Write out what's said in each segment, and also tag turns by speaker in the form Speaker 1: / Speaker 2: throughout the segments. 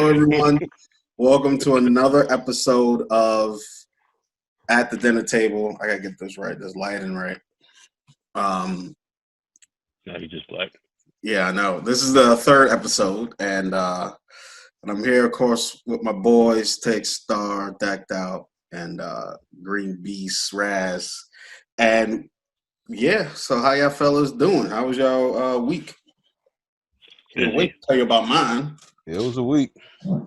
Speaker 1: Hello, everyone. Welcome to another episode of At the Dinner Table. I gotta get this right. This lighting right.
Speaker 2: Now you just black.
Speaker 1: Yeah, I know. This is the third episode, and I'm here, of course, with my boys, Take Star, Decked Out, and Green Beast, Raz, and yeah. So, how y'all fellas doing? How was y'all week? Can't wait to tell you about mine.
Speaker 3: It was a week.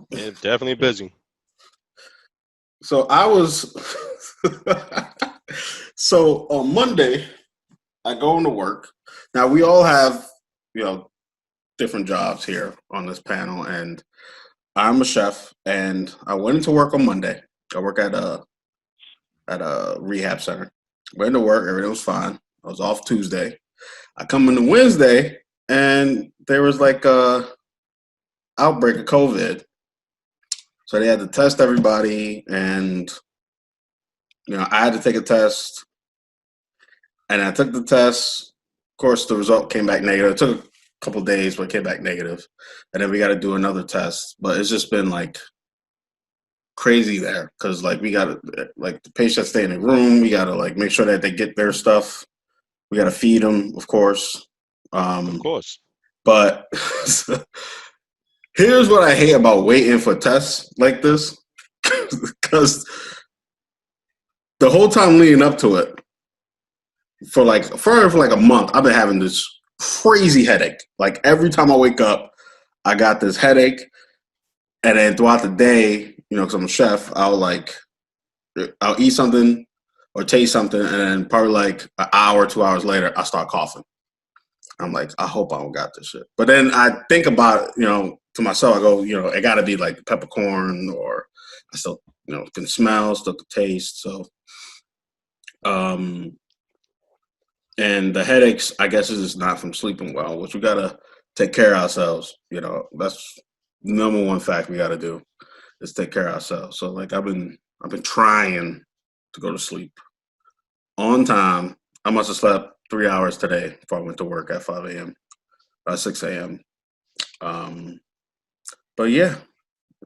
Speaker 4: Yeah, definitely busy.
Speaker 1: So I was so on Monday I go into work. Now we all have, different jobs here on this panel, and I'm a chef, and I went into work on Monday. I work at a rehab center. Went into work, everything was fine. I was off Tuesday. I come into Wednesday and there was like a outbreak of COVID. So they had to test everybody, and I had to take a test, and I took the test. Of course, the result came back negative. It took a couple of days, but it came back negative, and then we got to do another test. But it's just been like crazy there because we got to the patients stay in the room. We got to make sure that they get their stuff. We got to feed them, of course.
Speaker 4: Of course.
Speaker 1: But here's what I hate about waiting for tests like this, because the whole time leading up to it, for a month, I've been having this crazy headache. Like every time I wake up, I got this headache, and then throughout the day, because I'm a chef, I'll eat something or taste something, and then probably an hour, 2 hours later, I start coughing. I'm like, I hope I don't got this shit. But then I think about it, to myself, I go, it got to be like peppercorn, or I still, can smell, still can taste. So, and the headaches, I guess, is just not from sleeping well, which we got to take care of ourselves. That's the number one fact we got to do is take care of ourselves. So I've been trying to go to sleep on time. I must have slept 3 hours today before I went to work at 5 a.m. 6 a.m. But yeah,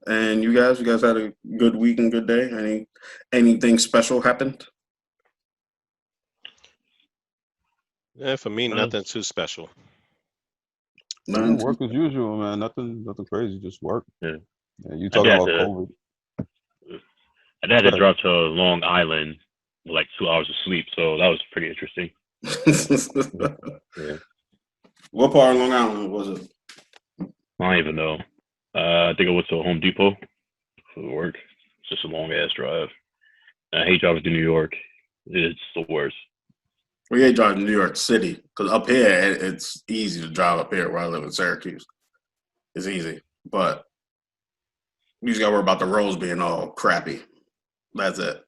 Speaker 1: and you guys had a good week and good day. Anything special happened?
Speaker 4: Yeah, for me, nothing too special.
Speaker 1: None.
Speaker 3: Work as usual, man. Nothing crazy. Just work.
Speaker 2: Yeah.
Speaker 3: You talking about COVID?
Speaker 2: I had to drop to Long Island with 2 hours of sleep, so that was pretty interesting. Yeah.
Speaker 1: What part of Long Island was it?
Speaker 2: I don't even know. I think I went to Home Depot for work. It's just a long ass drive. I hate driving to New York. It's the worst.
Speaker 1: We ain't driving to New York City, because up here it's easy to drive up here where I live in Syracuse. It's easy, but you just gotta worry about the roads being all crappy. That's it.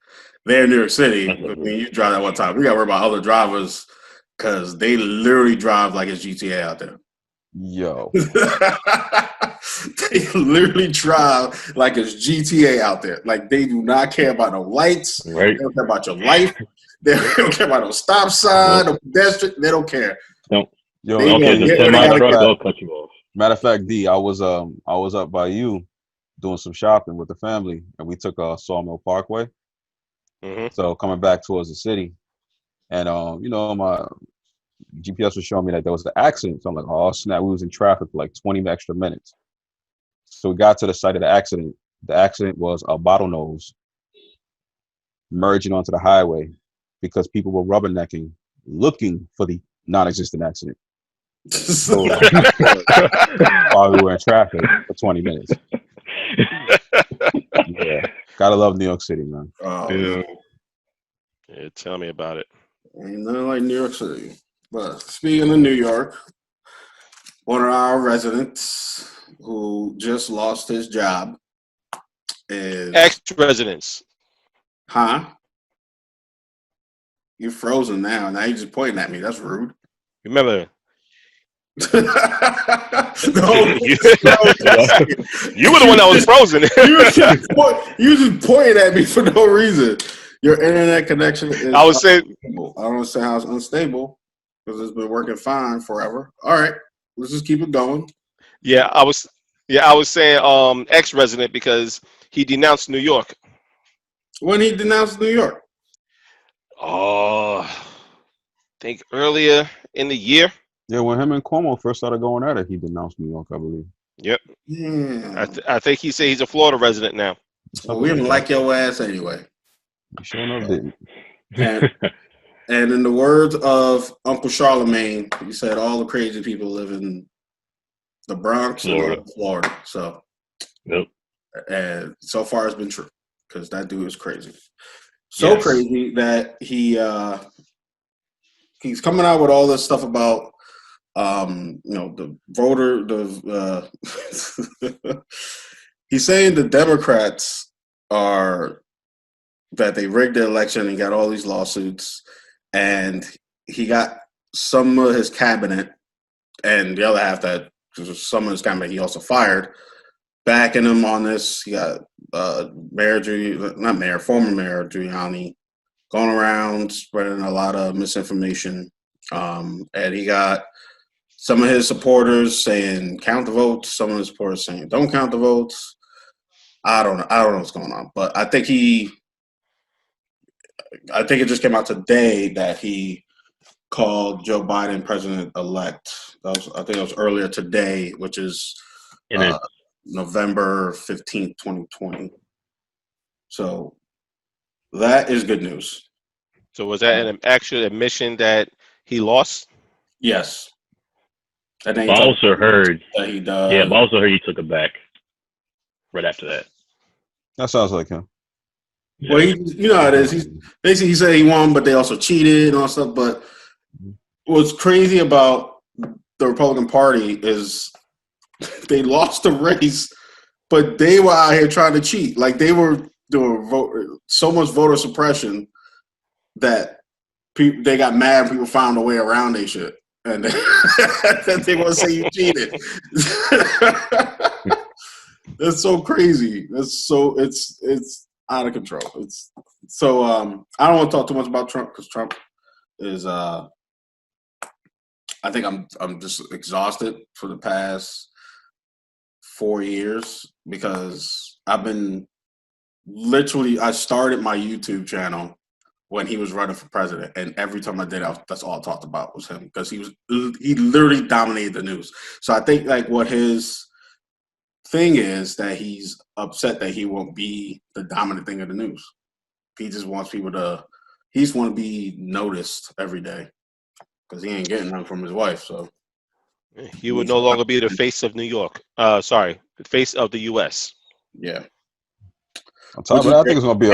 Speaker 1: There in New York City, when you drive that one time, we gotta worry about other drivers because they literally drive like it's GTA out there.
Speaker 3: Yo.
Speaker 1: They literally drive like it's GTA out there. They do not care about no lights.
Speaker 2: Right.
Speaker 1: They don't care about your life. They don't care about no stop sign, no pedestrian. They don't care.
Speaker 2: Don't.
Speaker 3: Yo,
Speaker 2: They don't care. The semi-truck, they'll cut you off.
Speaker 3: Matter of fact, D, I was up by you doing some shopping with the family, and we took Sawmill Parkway.
Speaker 4: Mm-hmm.
Speaker 3: So coming back towards the city, and my GPS was showing me that there was the accident. So I'm like, oh snap, we was in traffic for 20 extra minutes. So we got to the site of the accident. The accident was a bottlenose merging onto the highway because people were rubbernecking, looking for the non-existent accident. So, while we were in traffic for 20 minutes. Yeah, gotta love New York City, man.
Speaker 4: Yeah, tell me about it.
Speaker 1: Ain't nothing like New York City. But speaking of New York, one of our residents who just lost his job is
Speaker 4: Ex-residents.
Speaker 1: Huh? You're frozen now. Now you're just pointing at me. That's rude.
Speaker 4: Remember,
Speaker 1: No,
Speaker 4: you were the one that was frozen.
Speaker 1: you just pointed at me for no reason. Your internet connection is
Speaker 4: I was saying,
Speaker 1: unstable. I don't understand how it's unstable because it's been working fine forever. All right, let's just keep it going.
Speaker 4: yeah, I was Yeah, I was saying ex-resident because he denounced New York.
Speaker 1: When he denounced New York.
Speaker 4: Oh, I think earlier in the year.
Speaker 3: Yeah, when him and Cuomo first started going at it, he denounced New York, I believe.
Speaker 4: Yep.
Speaker 1: Yeah.
Speaker 4: I think he said he's a Florida resident now.
Speaker 1: Well, we didn't like your ass anyway.
Speaker 3: You sure enough didn't.
Speaker 1: And and in the words of Uncle Charlemagne, he said all the crazy people live in the Bronx
Speaker 2: Florida.
Speaker 1: and Florida. So,
Speaker 2: Yep.
Speaker 1: and so far it's been true because that dude is crazy. So
Speaker 2: Yes.
Speaker 1: crazy that he's coming out with all this stuff about the voter he's saying the Democrats are that they rigged the election and got all these lawsuits, and he got some of his cabinet and the other half that some of his cabinet he also fired, backing him on this. He got former Mayor Giuliani going around spreading a lot of misinformation, and he got some of his supporters saying count the votes, some of his supporters saying don't count the votes. I don't know what's going on, but I think it just came out today that he called Joe Biden president-elect. I think it was earlier today, which is November 15th, 2020. So that is good news.
Speaker 4: So was that an actual admission that he lost?
Speaker 1: Yes. And then
Speaker 2: I also heard
Speaker 1: that he does.
Speaker 2: Yeah, but I also heard he took it back right after that.
Speaker 3: That sounds like him.
Speaker 1: Well, you know how it is. He's basically he said he won, but they also cheated and all stuff. But what's crazy about the Republican Party is they lost the race, but they were out here trying to cheat. Like they were doing so much voter suppression that they got mad. People found a way around their shit, and that they want to say you cheated. That's so crazy. It's out of control. It's so I don't want to talk too much about Trump because Trump is I think I'm just exhausted for the past 4 years because I've been I started my YouTube channel when he was running for president, and every time I did, that's all I talked about was him because he literally dominated the news. So I think like what his thing is that he's upset that he won't be the dominant thing of the news. He just wants people to be noticed every day because he ain't getting none from his wife. So
Speaker 4: He would no longer be the face of New York. The face of the U.S.
Speaker 1: Yeah.
Speaker 3: On top of that, I think it's gonna be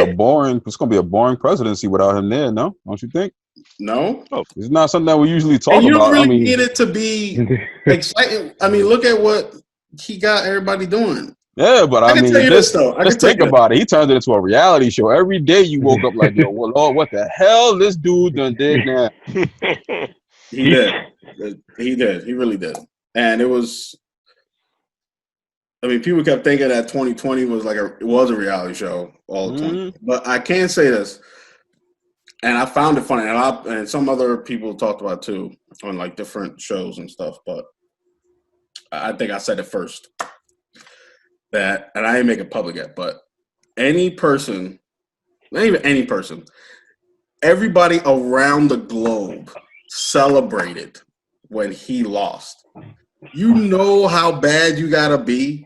Speaker 3: a boring presidency without him there. No, don't you think?
Speaker 1: No.
Speaker 4: Oh,
Speaker 3: It's not something that we usually talk
Speaker 1: And you
Speaker 3: about.
Speaker 1: don't really
Speaker 3: I mean,
Speaker 1: need it to be exciting. I mean, look at what he got everybody doing.
Speaker 3: yeah, but
Speaker 1: I
Speaker 3: I
Speaker 1: can
Speaker 3: mean,
Speaker 1: tell you this though.
Speaker 3: just think about it. He turned it into a reality show. Every day you woke up like, yo, well, Lord, what the hell this dude done did now?
Speaker 1: He did. He did. He really did. And it was. I mean, people kept thinking that 2020 was it was a reality show all the time. But I can say this, and I found it funny, and some other people talked about it too on like different shows and stuff. But I think I said it first that, and I didn't make it public yet. But any person, not even any person, everybody around the globe celebrated when he lost. You know how bad you gotta be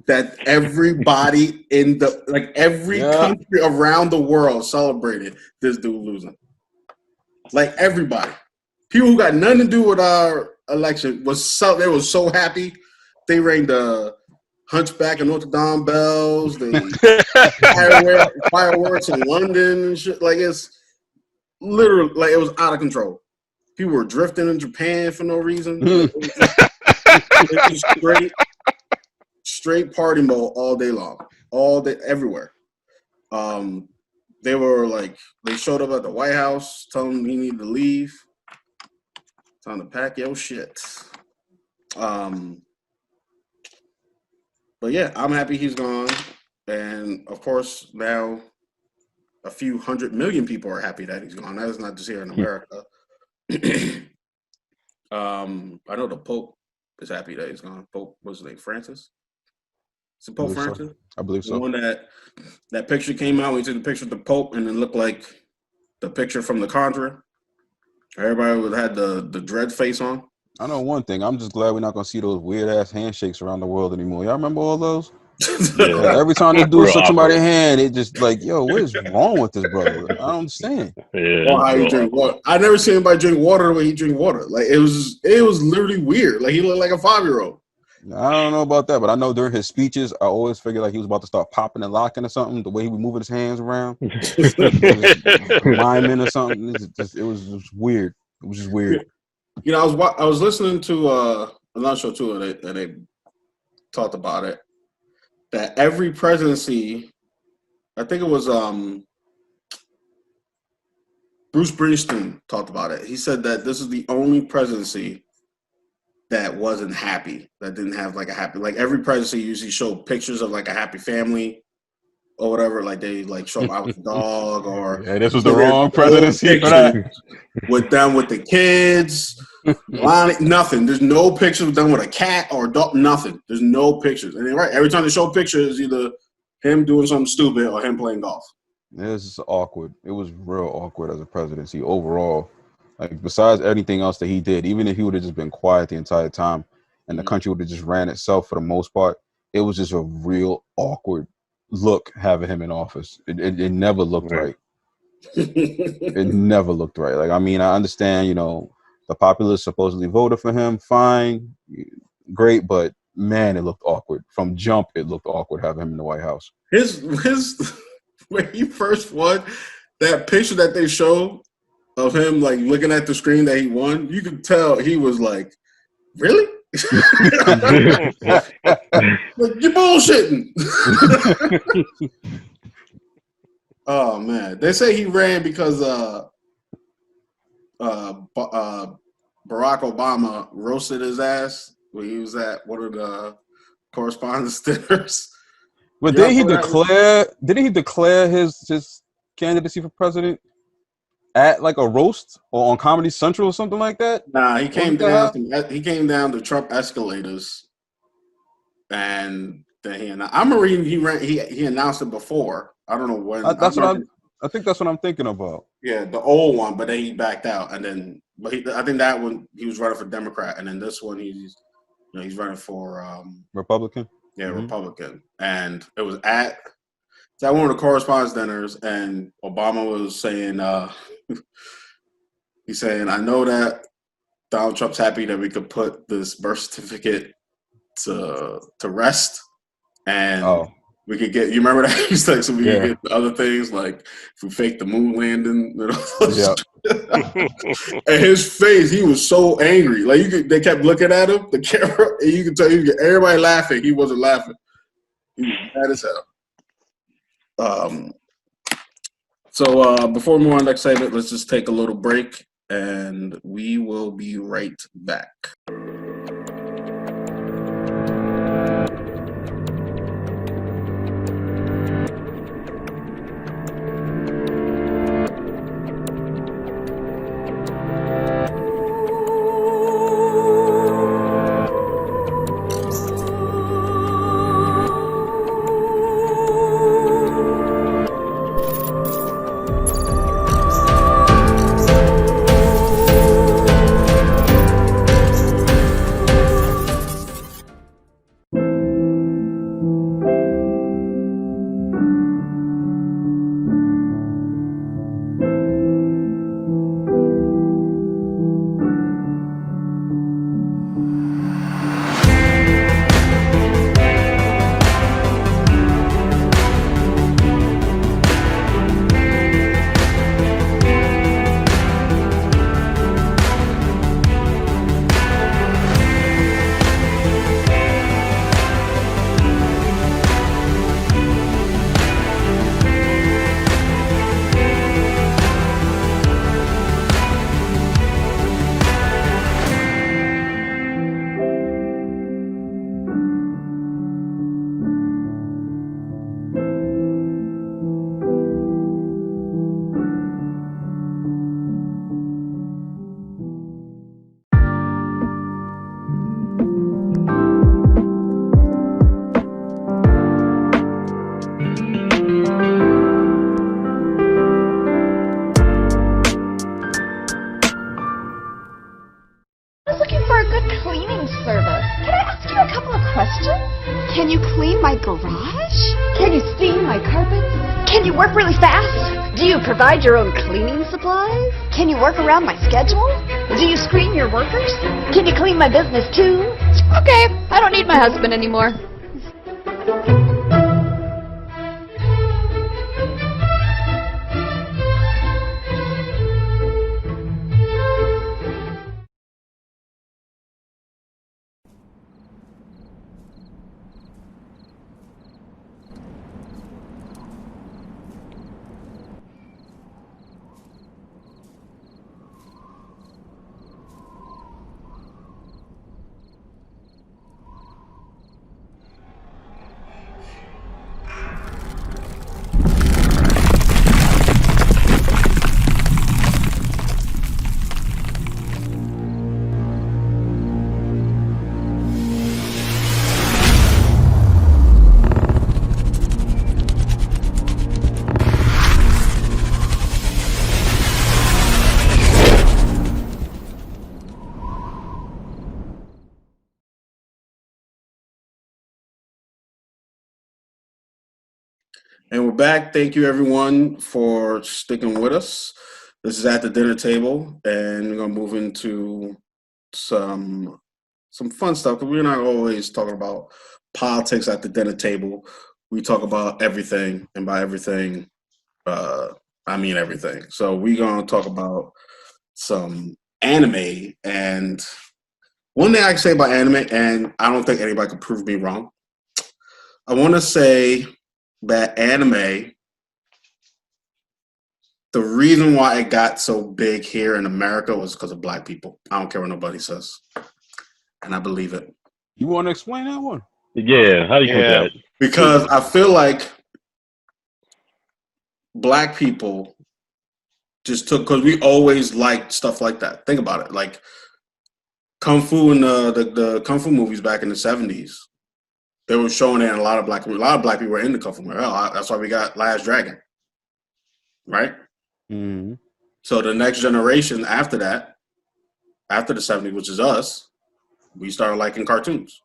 Speaker 1: that everybody in every country around the world celebrated this dude losing. Like everybody. People who got nothing to do with our election they were so happy. They rang the Hunchback of Notre Dame bells, they fireworks in London and shit. Like it's literally like it was out of control. People were drifting in Japan for no reason. It was straight party mode all day long, all day, everywhere. They showed up at the White House, telling him he needed to leave, time to pack your shit. But yeah, I'm happy he's gone, and of course now a few 100 million people are happy that he's gone. That is not just here in America. I know the Pope is happy that he's gone. Pope, what's his name? Francis? Is it Pope
Speaker 3: believe so.
Speaker 1: Francis?
Speaker 3: I believe
Speaker 1: The
Speaker 3: so.
Speaker 1: one that picture came out. We took the picture of the Pope, and it looked like the picture from The Conjurer. Everybody had the dread face on.
Speaker 3: I know one thing. I'm just glad we're not gonna see those weird ass handshakes around the world anymore. Y'all remember all those?
Speaker 2: Yeah.
Speaker 3: Like, every time this dude
Speaker 2: Real
Speaker 3: shook somebody's
Speaker 2: awkward.
Speaker 3: hand, it just like, yo, what is wrong with this brother? I don't understand.
Speaker 2: Yeah,
Speaker 1: Or how
Speaker 2: real
Speaker 1: you drink
Speaker 2: awkward.
Speaker 1: water. I never seen anybody drink water the way he drink water. Like it was literally weird. Like he looked like a 5-year-old.
Speaker 3: I don't know about that, but I know during his speeches, I always figured like he was about to start popping and locking or something. The way he was moving his hands around, miming or something. It was just weird. It was just weird.
Speaker 1: You know, I was listening to another show too, and they talked about it. That every presidency, I think it was Bruce Springsteen talked about it. He said that this is the only presidency that wasn't happy, that didn't have like a happy, like every presidency usually show pictures of like a happy family or whatever, like they like show out with the dog or
Speaker 3: Yeah, this was the wrong presidency for that.
Speaker 1: With them with the kids, nothing. There's no pictures of them with a cat or a dog, nothing. There's no pictures. And right, every time they show pictures, either him doing something stupid or him playing golf.
Speaker 3: It was just awkward. It was real awkward as a presidency overall. Like besides anything else that he did, even if he would have just been quiet the entire time and the country would have just ran itself for the most part, it was just a real awkward look having him in office. It never looked right. It never looked right. Like, I mean, I understand, you know, the populace supposedly voted for him. Fine, great, but man, it looked awkward. From jump, it looked awkward having him in the White House.
Speaker 1: His when he first won, that picture that they showed of him like looking at the screen that he won, you could tell he was like, really? Like, you're bullshitting. Oh man, they say he ran because Barack Obama roasted his ass when he was at one of the correspondence dinners.
Speaker 3: But
Speaker 1: Yeah,
Speaker 3: didn't he declare his candidacy for president at like a roast or on Comedy Central or something like that?
Speaker 1: Nah, he came
Speaker 3: Wasn't
Speaker 1: down. He came down the Trump escalators, and then I remember he announced it before. I don't know when.
Speaker 3: I think that's what I'm thinking about.
Speaker 1: Yeah, the old one, but then he backed out, and then I think that one he was running for Democrat, and then this one he's running for
Speaker 3: Republican.
Speaker 1: Yeah, Republican. And it was at one of the correspondence dinners, and Obama was saying, he's saying, I know that Donald Trump's happy that we could put this birth certificate to rest, and we could get, you remember that? He's like, so we could get other things, like if we fake the moon landing.
Speaker 3: Yeah.
Speaker 1: And his face, he was so angry. Like they kept looking at him, the camera, and you could tell everybody laughing. He wasn't laughing. He was mad as hell. So before we move on to the next segment, let's just take a little break, and we will be right back.
Speaker 5: garage? Can you steam my carpets? Can you work really fast? Do you provide your own cleaning supplies? Can you work around my schedule? Do you screen your workers? Can you clean my business too? Okay, I don't need my husband anymore.
Speaker 1: And we're back. Thank you, everyone, for sticking with us. This is At the Dinner Table, and we're gonna move into some fun stuff because we're not always talking about politics at the dinner table. We talk about everything, and by everything, I mean everything. So we're gonna talk about some anime, and one thing I can say about anime, and I don't think anybody can prove me wrong. I want to say that anime, the reason why it got so big here in America was because of black people. I don't care what nobody says. And I believe it.
Speaker 3: You want to explain that one?
Speaker 2: Yeah, how do you put
Speaker 4: Yeah.
Speaker 2: that?
Speaker 1: Because I feel like black people just took, because we always liked stuff like that. Think about it. Like Kung Fu and the Kung Fu movies back in the 70s. They were showing it, and a lot of black people were into Kung Fu. That's why we got Last Dragon, right?
Speaker 3: Mm-hmm.
Speaker 1: So the next generation after that, after the 70s, which is us, we started liking cartoons,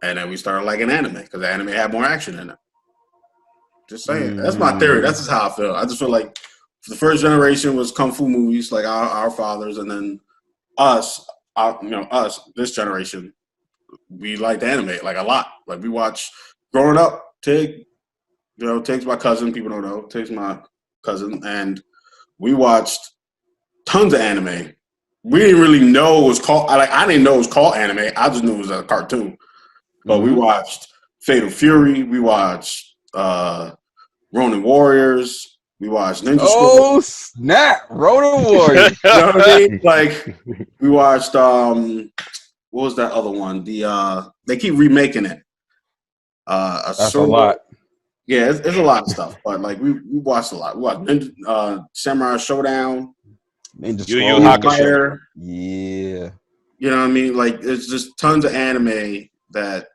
Speaker 1: and then we started liking anime because anime had more action in it. Just saying, that's my theory. That's just how I feel. I just feel like the first generation was Kung Fu movies, like our fathers, and then us, this generation. We liked anime like a lot. Like we watched growing up. Tig's my cousin. People don't know. Tig's my cousin, and we watched tons of anime. We didn't really know it was called. I didn't know it was called anime. I just knew it was a cartoon. But we watched Fatal Fury. We watched Ronin Warriors. We watched Ninja
Speaker 3: Oh
Speaker 1: Scroll.
Speaker 3: snap! Ronin Warriors.
Speaker 1: You know what I mean? Like we watched what was that other one? They keep remaking it.
Speaker 3: That's a lot.
Speaker 1: Yeah, it's a lot of stuff. But like we watched a lot. We watched Samurai Showdown,
Speaker 3: Ninja
Speaker 4: Yu Yu
Speaker 3: Scroll.
Speaker 4: Hakusho.
Speaker 1: Fighter.
Speaker 3: Yeah.
Speaker 1: You know what I mean? Like it's just tons of anime that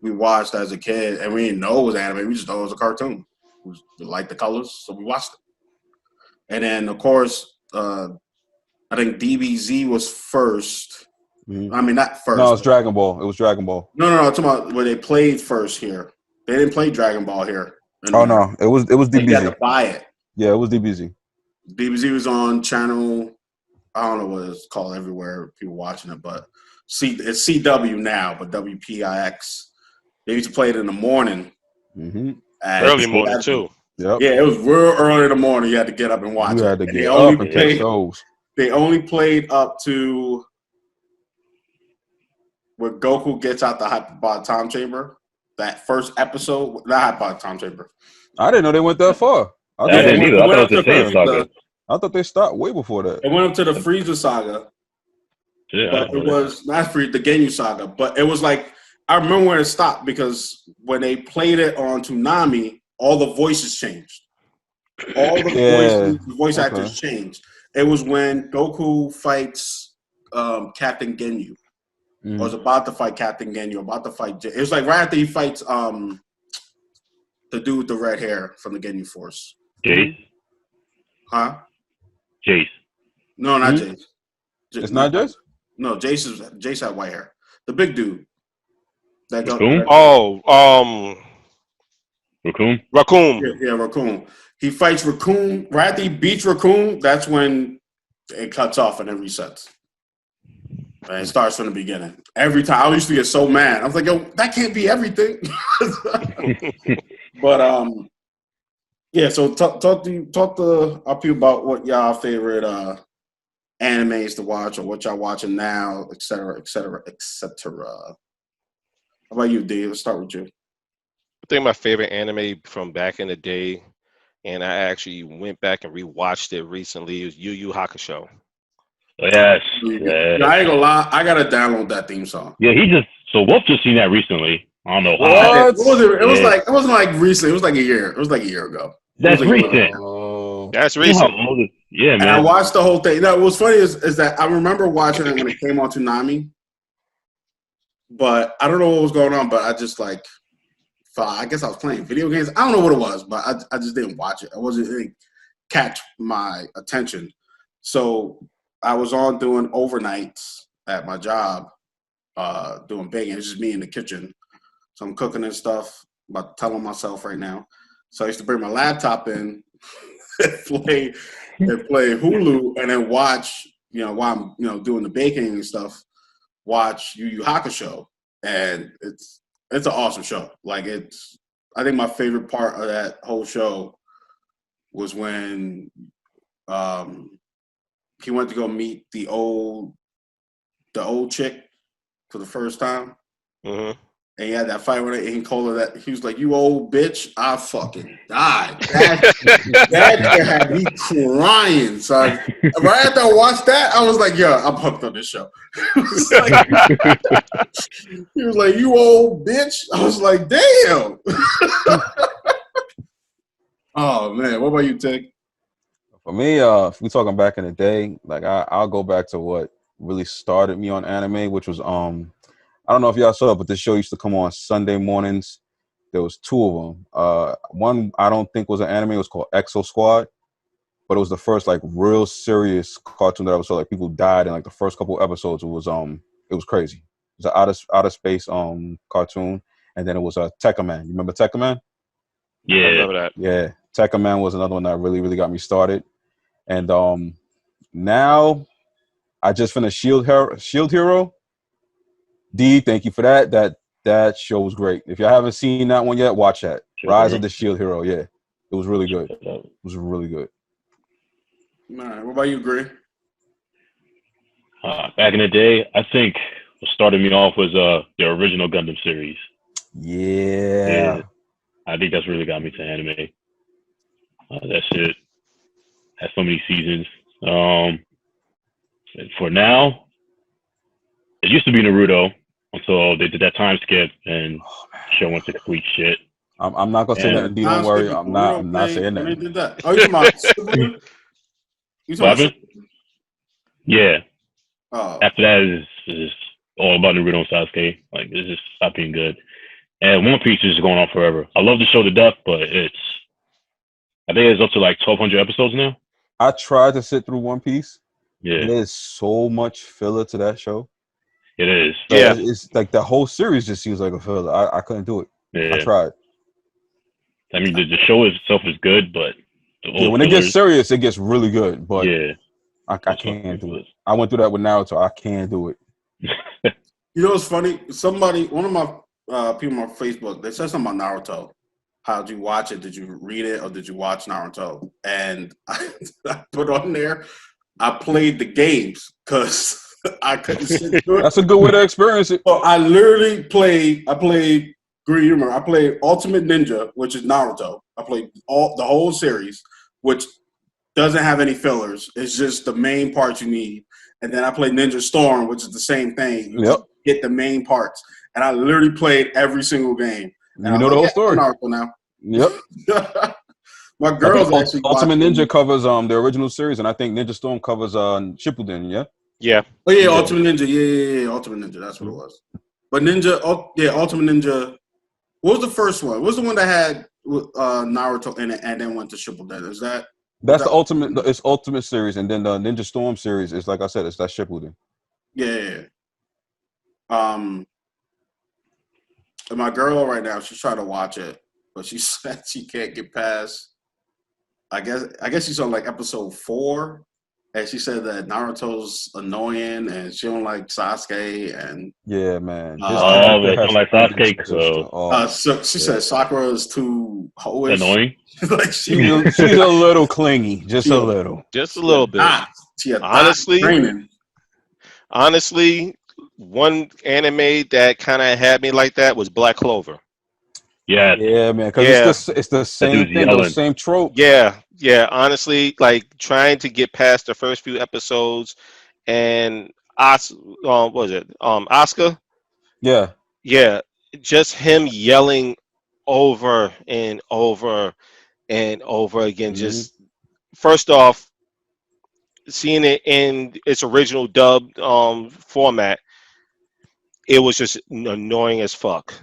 Speaker 1: we watched as a kid, and we didn't know it was anime. We just thought it was a cartoon. We liked the colors, so we watched it. And then of course, I think DBZ was first.
Speaker 3: Mm-hmm.
Speaker 1: I mean, not first.
Speaker 3: No, it's Dragon Ball. It was Dragon Ball.
Speaker 1: No. I'm talking about where they played first here. They didn't play Dragon Ball here.
Speaker 3: Oh no, it was
Speaker 1: Like, you had
Speaker 3: DBZ.
Speaker 1: to buy it.
Speaker 3: Yeah, it was DBZ.
Speaker 1: DBZ was on channel. I don't know what it's called everywhere. People watching it, but it's CW now, but WPIX. They used to play it in the morning.
Speaker 3: Mm-hmm.
Speaker 4: Early morning too.
Speaker 3: Yep.
Speaker 1: Yeah, it was real early in the morning. You had to get up and watch
Speaker 3: You
Speaker 1: it.
Speaker 3: had to
Speaker 1: And
Speaker 3: get up and catch those.
Speaker 1: They only played up to where Goku gets out the hyperbolic time chamber. That first episode, not hyperbolic time chamber.
Speaker 3: I didn't know they went that far.
Speaker 2: I didn't either. I thought it was the same saga.
Speaker 3: I thought they stopped way before that.
Speaker 1: It went up to the Frieza saga.
Speaker 2: Yeah,
Speaker 1: But it was not the Ginyu saga, but it was like, I remember when it stopped because when they played it on Toonami, all the voices changed. All the voice actors changed. It was when Goku fights Captain Ginyu. Or was about to fight Captain Ginyu, about to fight. It was like right after he fights the dude with the red hair from the Ginyu Force.
Speaker 2: Jace?
Speaker 1: Huh?
Speaker 2: Jace.
Speaker 1: No, not Jace.
Speaker 3: It's not Jace?
Speaker 1: No, Jace had white hair. The big dude. That
Speaker 2: Boom? Raccoon?
Speaker 4: Raccoon.
Speaker 1: Yeah, Raccoon. He fights Raccoon. Right after he beats Raccoon, that's when it cuts off and it resets. And it starts from the beginning. Every time. I used to get so mad. I was like, yo, that can't be everything. But yeah, so talk to our people about what y'all favorite animes to watch or what y'all watching now, et cetera, et cetera, et cetera. How about you, D? Let's start with you.
Speaker 4: I think my favorite anime from back in the day, and I actually went back and rewatched it recently, is Yu Yu Hakusho.
Speaker 2: Yes.
Speaker 1: Yeah, I ain't gonna lie, I gotta download that theme song.
Speaker 2: Yeah, so Wolf just seen that recently. I don't know
Speaker 3: What?
Speaker 2: how.
Speaker 1: It was
Speaker 2: Yeah.
Speaker 1: like it wasn't like recently. It was like a year. It was like a year ago.
Speaker 2: That's
Speaker 1: It was like a year
Speaker 2: recent.
Speaker 1: ago.
Speaker 3: Oh.
Speaker 4: That's
Speaker 2: You know how
Speaker 4: recent.
Speaker 2: old it- Yeah,
Speaker 1: And I
Speaker 2: man.
Speaker 1: watched the whole thing. Now, what's funny is that I remember watching it when it came on Toonami, but I don't know what was going on. But I just like, I guess I was playing video games. I don't know what it was, but I just didn't watch it. It didn't catch my attention. So I was on doing overnights at my job, doing baking. It's just me in the kitchen. So I'm cooking and stuff, about telling myself right now. So I used to bring my laptop in and play Hulu and then watch, while I'm, doing the baking and stuff, watch Yu Yu Hakusho. And it's an awesome show. Like I think my favorite part of that whole show was when he went to go meet the old chick for the first time.
Speaker 4: Hmm.
Speaker 1: And he had that fight with her, and he called her that. He was like, "You old bitch, I fucking died." That shit had me crying, son. Right after I watched that, I was like, "Yo, I'm hooked on this show." He was like, "You old bitch." I was like, "Damn." Oh man, what about you, Tig?
Speaker 3: For me, if we're talking back in the day, like I'll go back to what really started me on anime, which was I don't know if y'all saw it, but this show used to come on Sunday mornings. There was two of them. One I don't think was an anime. It was called Exo Squad, but it was the first like real serious cartoon that I was saw. Like people died in like the first couple episodes. It was crazy. It was an outer space cartoon, and then it was a Tekka Man. You remember Tekka Man?
Speaker 4: I
Speaker 2: Yeah.
Speaker 4: remember that.
Speaker 3: Yeah, Tekka Man was another one that really got me started. And now I just finished Shield Hero. D, thank you for that. That show was great. If y'all haven't seen that one yet, watch that. Rise of the Shield Hero. Yeah, it was really good. It was really good.
Speaker 1: All right, what about you, Gray?
Speaker 2: Back in the day, I think what started me off was the original Gundam series.
Speaker 3: Yeah.
Speaker 2: I think that's really got me to anime. That shit has so many seasons. For now, it used to be Naruto until they did that time skip and the show went to complete shit.
Speaker 3: I'm not gonna say
Speaker 2: And-
Speaker 3: nothing. D, don't worry. I'm not saying
Speaker 1: When they
Speaker 3: that.
Speaker 1: did that. Oh, you talking about Shippuden? You
Speaker 2: What happened? Yeah.
Speaker 1: Oh,
Speaker 2: After that is all about Naruto and Sasuke. Like, it's just stopped being good. And One Piece is just going on forever. I love the show to death, but I think it's up to like 1,200 episodes now.
Speaker 3: I tried to sit through One Piece.
Speaker 2: Yeah,
Speaker 3: There's so much filler to that show.
Speaker 2: it is.
Speaker 3: Like,
Speaker 4: Yeah.
Speaker 3: it's like the whole series just seems like a filler. I couldn't do it. I
Speaker 2: Yeah.
Speaker 3: tried.
Speaker 2: I mean, the show itself is good, but the
Speaker 3: Yeah, when it gets serious, it gets really good. But
Speaker 2: yeah,
Speaker 3: I
Speaker 2: that's what
Speaker 3: can't do it.
Speaker 2: it
Speaker 3: I went through that with Naruto. I can't do it.
Speaker 2: is.
Speaker 1: you know what's funny? One of my people on Facebook, they said something about Naruto. How did you watch it? Did you read it or did you watch Naruto? And I put on there, I played the games because I couldn't sit through it.
Speaker 3: That's a good way to experience it.
Speaker 1: So I literally played Green Humor. I played Ultimate Ninja, which is Naruto. I played the whole series, which doesn't have any fillers. It's just the main parts you need. And then I played Ninja Storm, which is the same thing. You just get the main parts. And I literally played every single game. And
Speaker 3: You know the whole story.
Speaker 1: Naruto now.
Speaker 3: Yep.
Speaker 1: My girl's actually
Speaker 3: Ultimate
Speaker 1: watching-
Speaker 3: Ninja covers the original series, and I think Ninja Storm covers Shippuden. Yeah.
Speaker 4: Yeah.
Speaker 1: Oh yeah, Ultimate Ninja. Yeah, Ultimate Ninja. That's what it was. But Ultimate Ninja. What was the first one? What was the one that had Naruto in it and then went to Shippuden? Is that?
Speaker 3: That's the ultimate. It's Ultimate series, and then the Ninja Storm series is like I said, it's that Shippuden.
Speaker 1: Yeah. And my girl right now, she's trying to watch it, but she said she can't get past. I guess she's on like episode 4, and she said that Naruto's annoying and she don't like Sasuke, and
Speaker 3: Yeah, man. His
Speaker 1: Oh,
Speaker 3: character
Speaker 2: but
Speaker 3: has
Speaker 2: don't like
Speaker 3: to be
Speaker 2: Sasuke,
Speaker 3: consistent. Oh,
Speaker 1: so she said Sakura is too hoish.
Speaker 2: Annoying.
Speaker 1: Like
Speaker 3: she's a little clingy, just a little.
Speaker 4: Just a little bit.
Speaker 1: She a
Speaker 4: Honestly,
Speaker 1: training.
Speaker 4: Honestly, one anime that kind of had me like that was Black Clover.
Speaker 2: Yeah.
Speaker 3: Yeah, man. Because it's the same
Speaker 2: dude's
Speaker 3: thing,
Speaker 2: yelling.
Speaker 3: the same trope.
Speaker 4: Yeah. Honestly, like trying to get past the first few episodes, and what was it? Asuka.
Speaker 3: Yeah.
Speaker 4: Yeah, just him yelling over and over and over again.
Speaker 3: Mhm.
Speaker 4: Just first off, seeing it in its original dub format, it was just annoying as fuck.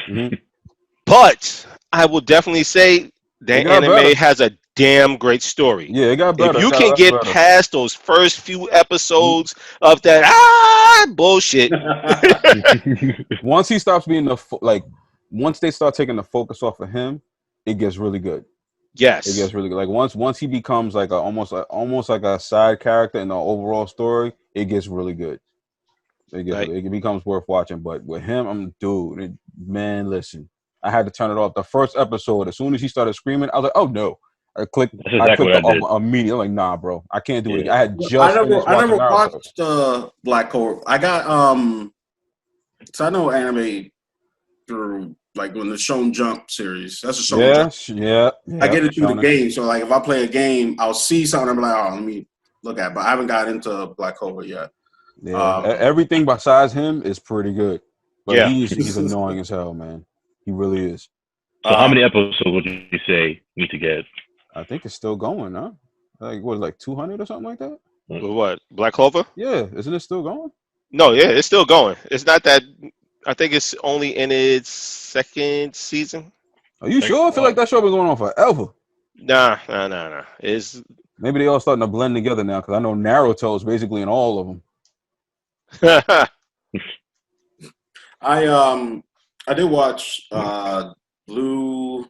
Speaker 3: Mhm.
Speaker 4: But I will definitely say that
Speaker 3: It got
Speaker 4: anime
Speaker 3: better.
Speaker 4: has a damn great story.
Speaker 3: Yeah, it got better.
Speaker 4: If you
Speaker 3: It got
Speaker 4: can
Speaker 3: a lot
Speaker 4: get
Speaker 3: better.
Speaker 4: past those first few episodes of that bullshit,
Speaker 3: Once he stops being once they start taking the focus off of him, it gets really good.
Speaker 4: yes,
Speaker 3: It gets really good. Like once he becomes like almost like a side character in the overall story, it gets really good.
Speaker 4: Right.
Speaker 3: It becomes worth watching. But with him, man, listen, I had to turn it off. The first episode, as soon as he started screaming, I was like, oh no. I clicked
Speaker 2: That's exactly
Speaker 3: it
Speaker 2: what I did.
Speaker 3: off immediately. Like, nah, bro, I can't do it.
Speaker 2: Yeah.
Speaker 3: I had just
Speaker 1: I
Speaker 3: finished
Speaker 1: never
Speaker 3: watching Naruto.
Speaker 1: watched Black Clover. I got so I know anime through like when the Shonen Jump series. That's a Shonen Jump. I get it through the game. So like if I play a game, I'll see something. I'm like, oh, let me look at it. But I haven't got into Black Clover yet.
Speaker 3: Yeah, everything besides him is pretty good. But
Speaker 4: Yeah.
Speaker 3: he's annoying as hell, man. He really is.
Speaker 2: So how many episodes would you say need to get?
Speaker 3: I think it's still going, huh? Like 200 or something like that?
Speaker 4: With what? Black Clover?
Speaker 3: Yeah, isn't it still going?
Speaker 4: No, yeah, it's still going. It's not that. I think it's only in its second season.
Speaker 3: Are you sure? I feel like that show been going on forever.
Speaker 4: Nah. It's
Speaker 3: Maybe they all starting to blend together now because I know Naruto is basically in all of them.
Speaker 1: I did watch Blue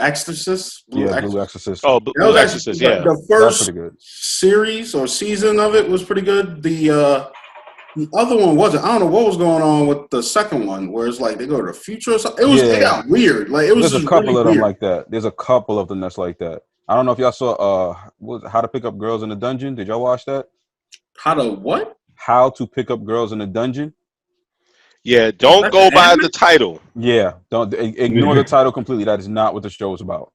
Speaker 1: Exorcist.
Speaker 3: Blue
Speaker 1: Exorcist.
Speaker 3: Exorcist.
Speaker 4: oh,
Speaker 1: That was
Speaker 4: Blue Exorcist.
Speaker 1: actually,
Speaker 4: Yeah,
Speaker 1: the
Speaker 3: That's
Speaker 1: first
Speaker 3: pretty good.
Speaker 1: series or season of it was pretty good. The other one wasn't. I don't know what was going on with the second one, where it's like they go to the future or something. It got weird. Like it was.
Speaker 3: There's a
Speaker 1: just
Speaker 3: couple
Speaker 1: really
Speaker 3: of them
Speaker 1: weird.
Speaker 3: like that. There's a couple of them that's like that. I don't know if y'all saw How to Pick Up Girls in the Dungeon. Did y'all watch that?
Speaker 1: How to what?
Speaker 3: How to Pick Up Girls in the Dungeon.
Speaker 4: yeah. Don't
Speaker 1: That's
Speaker 4: go
Speaker 1: an
Speaker 4: by
Speaker 1: anime?
Speaker 4: the title.
Speaker 3: Yeah, don't ignore the title completely. That is not what the show is about.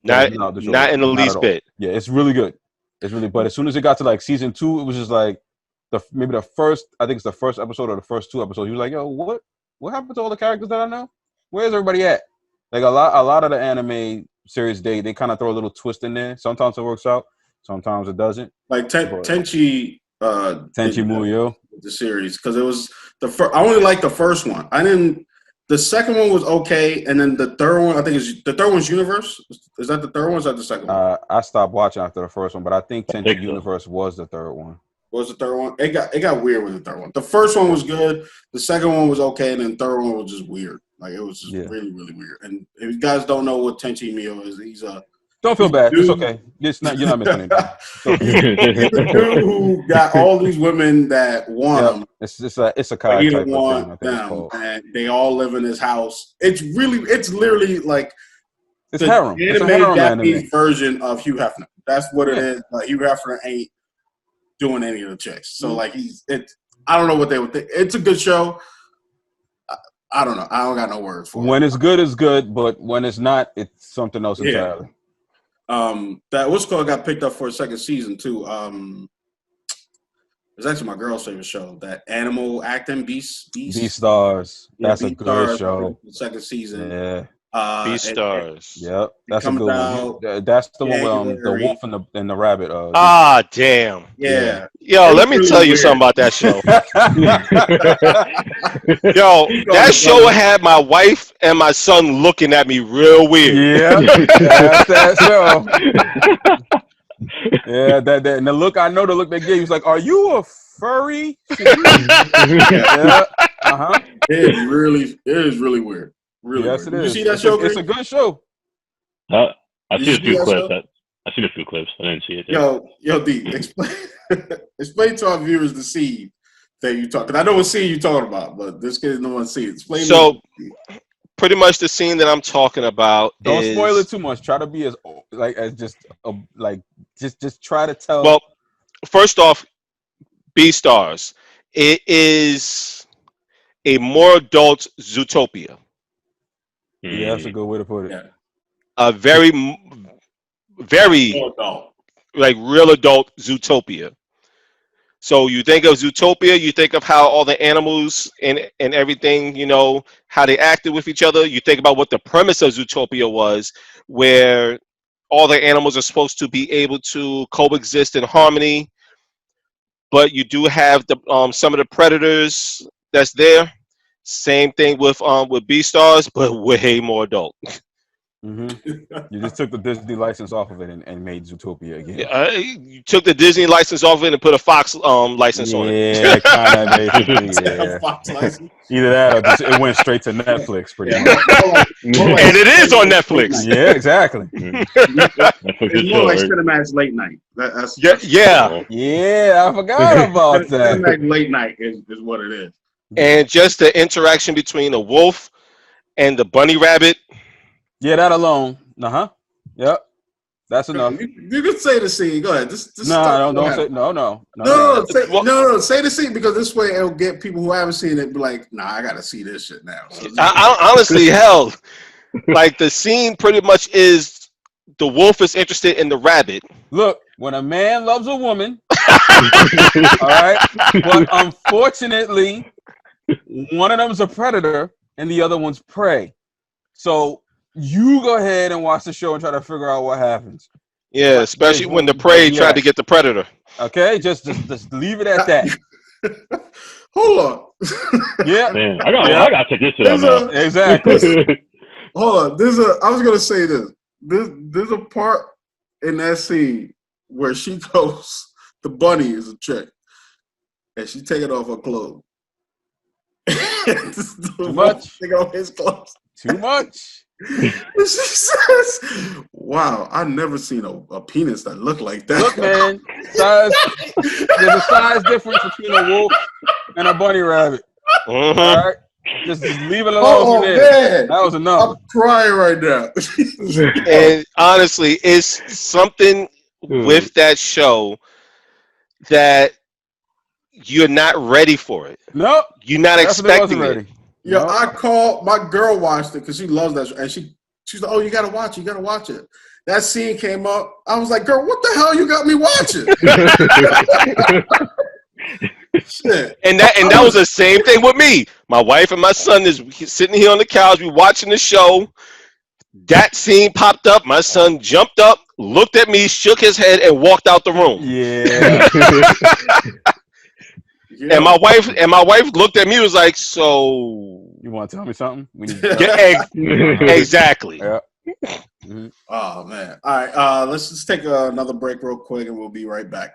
Speaker 4: Not
Speaker 3: the show.
Speaker 4: not in the
Speaker 3: Not at
Speaker 4: least
Speaker 3: all.
Speaker 4: bit.
Speaker 3: Yeah, it's really good. It's really, but as soon as it got to like season 2, it was just like maybe the first. I think it's the first episode or the first 2 episodes. You was like, yo, what happened to all the characters that I know? Where's everybody at? Like a lot of the anime series, they kind of throw a little twist in there. Sometimes it works out, sometimes it doesn't.
Speaker 1: Like Tenchi.
Speaker 3: Tenchi
Speaker 1: did that
Speaker 3: Muyo.
Speaker 1: with the series because it was the first. I only liked the first one. I didn't. The second one was okay, and then the third one. I think is the third one's Universe. Is that the third one? Or is that the second one?
Speaker 3: I stopped watching after the first one, but I think
Speaker 2: I
Speaker 3: Tenchi
Speaker 2: think so.
Speaker 3: Universe was the third one.
Speaker 1: What was the third one? It got weird with the third one. The first one was good. The second one was okay, and then the third one was just weird. Like it was just really, really weird. And if you guys don't know what Tenchi Mio is, he's a
Speaker 3: Don't feel bad.
Speaker 1: dude.
Speaker 3: It's okay. You're not missing anything.
Speaker 1: he's a dude who got all these women that want him.
Speaker 3: It's a
Speaker 1: But
Speaker 3: Kai
Speaker 1: he
Speaker 3: type
Speaker 1: don't
Speaker 3: of
Speaker 1: want
Speaker 3: thing. I think it's
Speaker 1: them,
Speaker 3: called.
Speaker 1: and they all live in his house. It's literally like
Speaker 3: It's
Speaker 1: the
Speaker 3: harem. It's a
Speaker 1: animated
Speaker 3: harem
Speaker 1: Japanese
Speaker 3: anime.
Speaker 1: version of Hugh Hefner. That's what it
Speaker 3: Yeah.
Speaker 1: is. Like Hugh Hefner ain't doing any of the chicks. So like I don't know what they would think. It's a good show. I don't know. I don't got no words for
Speaker 3: When
Speaker 1: it.
Speaker 3: it's good, it's good, but when it's not, it's something else entirely.
Speaker 1: That what's called got picked up for a second season too. It's actually my girl's favorite show. That animal acting Beast.
Speaker 3: Beastars.
Speaker 1: Yeah,
Speaker 3: That's a
Speaker 1: Beastars,
Speaker 3: good show.
Speaker 1: the second season.
Speaker 3: Yeah.
Speaker 4: Beastars.
Speaker 3: Yep. That's a
Speaker 1: comes
Speaker 3: good
Speaker 1: out
Speaker 3: one. That's the one with the
Speaker 1: January.
Speaker 3: wolf and the rabbit.
Speaker 4: Damn.
Speaker 1: Yeah.
Speaker 4: Yo, let me
Speaker 1: really
Speaker 4: tell you
Speaker 1: weird.
Speaker 4: something about that show. Yo, that show had my wife and my son looking at me real weird.
Speaker 3: Yeah. That's that show. Yeah, that and the look, I know the look they gave. He was like, "Are you a furry?" Yeah.
Speaker 1: It is really weird. Really
Speaker 3: Yes,
Speaker 1: weird.
Speaker 3: it
Speaker 1: Did
Speaker 3: is.
Speaker 1: you see that show?
Speaker 3: It's a
Speaker 1: Greg?
Speaker 3: good show.
Speaker 2: I
Speaker 1: Did
Speaker 2: see
Speaker 1: you
Speaker 2: a few
Speaker 1: see that
Speaker 2: clips.
Speaker 1: show?
Speaker 2: I seen a few clips. I didn't see it.
Speaker 1: Yo, D, explain to our viewers the scene that you talk. Cause I know what scene you're talking about, but this kid no one see it. Explain.
Speaker 4: So pretty much the scene that I'm talking about
Speaker 3: Don't
Speaker 4: is,
Speaker 3: spoil it too much. Try to be as just try to tell.
Speaker 4: well, first off, B-Stars. It is a more adult Zootopia.
Speaker 3: Yeah, that's a good way to put it.
Speaker 1: Yeah.
Speaker 4: A very
Speaker 1: Oh,
Speaker 4: like real adult Zootopia. So you think of Zootopia, you think of how all the animals and everything, you know, how they acted with each other. You think about what the premise of Zootopia was, where all the animals are supposed to be able to coexist in harmony, but you do have the some of the predators that's there. Same thing with B-Stars, but way more adult.
Speaker 3: You just took the Disney license off of it and made Zootopia again.
Speaker 4: You took the Disney license off of it and put a Fox license on it.
Speaker 3: Yeah, kind of basically. Yeah.
Speaker 1: Fox license.
Speaker 3: Either that or just, it went straight to Netflix, pretty much.
Speaker 4: And it is on Netflix.
Speaker 3: Yeah, exactly.
Speaker 1: It's more like Cinemax Late Night. That's
Speaker 4: Yeah.
Speaker 3: Yeah, I forgot about that.
Speaker 1: Cinemax Late Night is what it is.
Speaker 4: And just the interaction between the wolf and the bunny rabbit.
Speaker 3: Yeah, that alone. Yep. That's enough.
Speaker 1: You can say the scene. Go ahead. Just
Speaker 3: No, don't say no.
Speaker 1: No. Say the scene because this way it'll get people who haven't seen it be like, nah, I gotta see this shit now. So,
Speaker 4: I honestly, hell, like the scene pretty much is the wolf is interested in the rabbit.
Speaker 3: Look, when a man loves a woman, all right, but unfortunately, one of them is a predator and the other one's prey. So you go ahead and watch the show and try to figure out what happens.
Speaker 4: Yeah, especially when the prey tried to get the predator.
Speaker 3: Okay, just leave it at that.
Speaker 1: Hold on.
Speaker 3: Yeah,
Speaker 2: Man, I gotta check this shit out now.
Speaker 3: exactly.
Speaker 1: Hold on. I was gonna say this. There's a part in that scene where she goes, the bunny is a chick, and she taking off her clothes.
Speaker 3: Too much.
Speaker 1: Take off his clothes.
Speaker 3: Too much.
Speaker 1: She says, "Wow, I've never seen a penis that looked like that."
Speaker 3: Look, man, there's a size difference between a wolf and a bunny rabbit.
Speaker 4: Mm-hmm.
Speaker 3: All right, just leave it alone
Speaker 1: Oh
Speaker 3: from there.
Speaker 1: man,
Speaker 3: That was enough.
Speaker 1: I'm crying right now.
Speaker 4: And honestly, it's something with that show that you're not ready for it.
Speaker 3: Nope.
Speaker 4: You're not expecting it.
Speaker 3: Ready.
Speaker 1: Yo,
Speaker 3: Nope.
Speaker 1: I called my girl watched it because she loves that show, and she's like, "Oh, you gotta watch it. You gotta watch it." That scene came up. I was like, "Girl, what the hell you got me watching?" Shit.
Speaker 4: And that was the same thing with me. My wife and my son is sitting here on the couch. We watching the show. That scene popped up. My son jumped up, looked at me, shook his head, and walked out the room.
Speaker 3: Yeah.
Speaker 1: Yeah.
Speaker 4: And my wife looked at me and was like, "So
Speaker 3: You want to tell me something? We need
Speaker 4: exactly."
Speaker 3: Yeah.
Speaker 1: Oh man. All right. Let's just take another break real quick, and we'll be right back.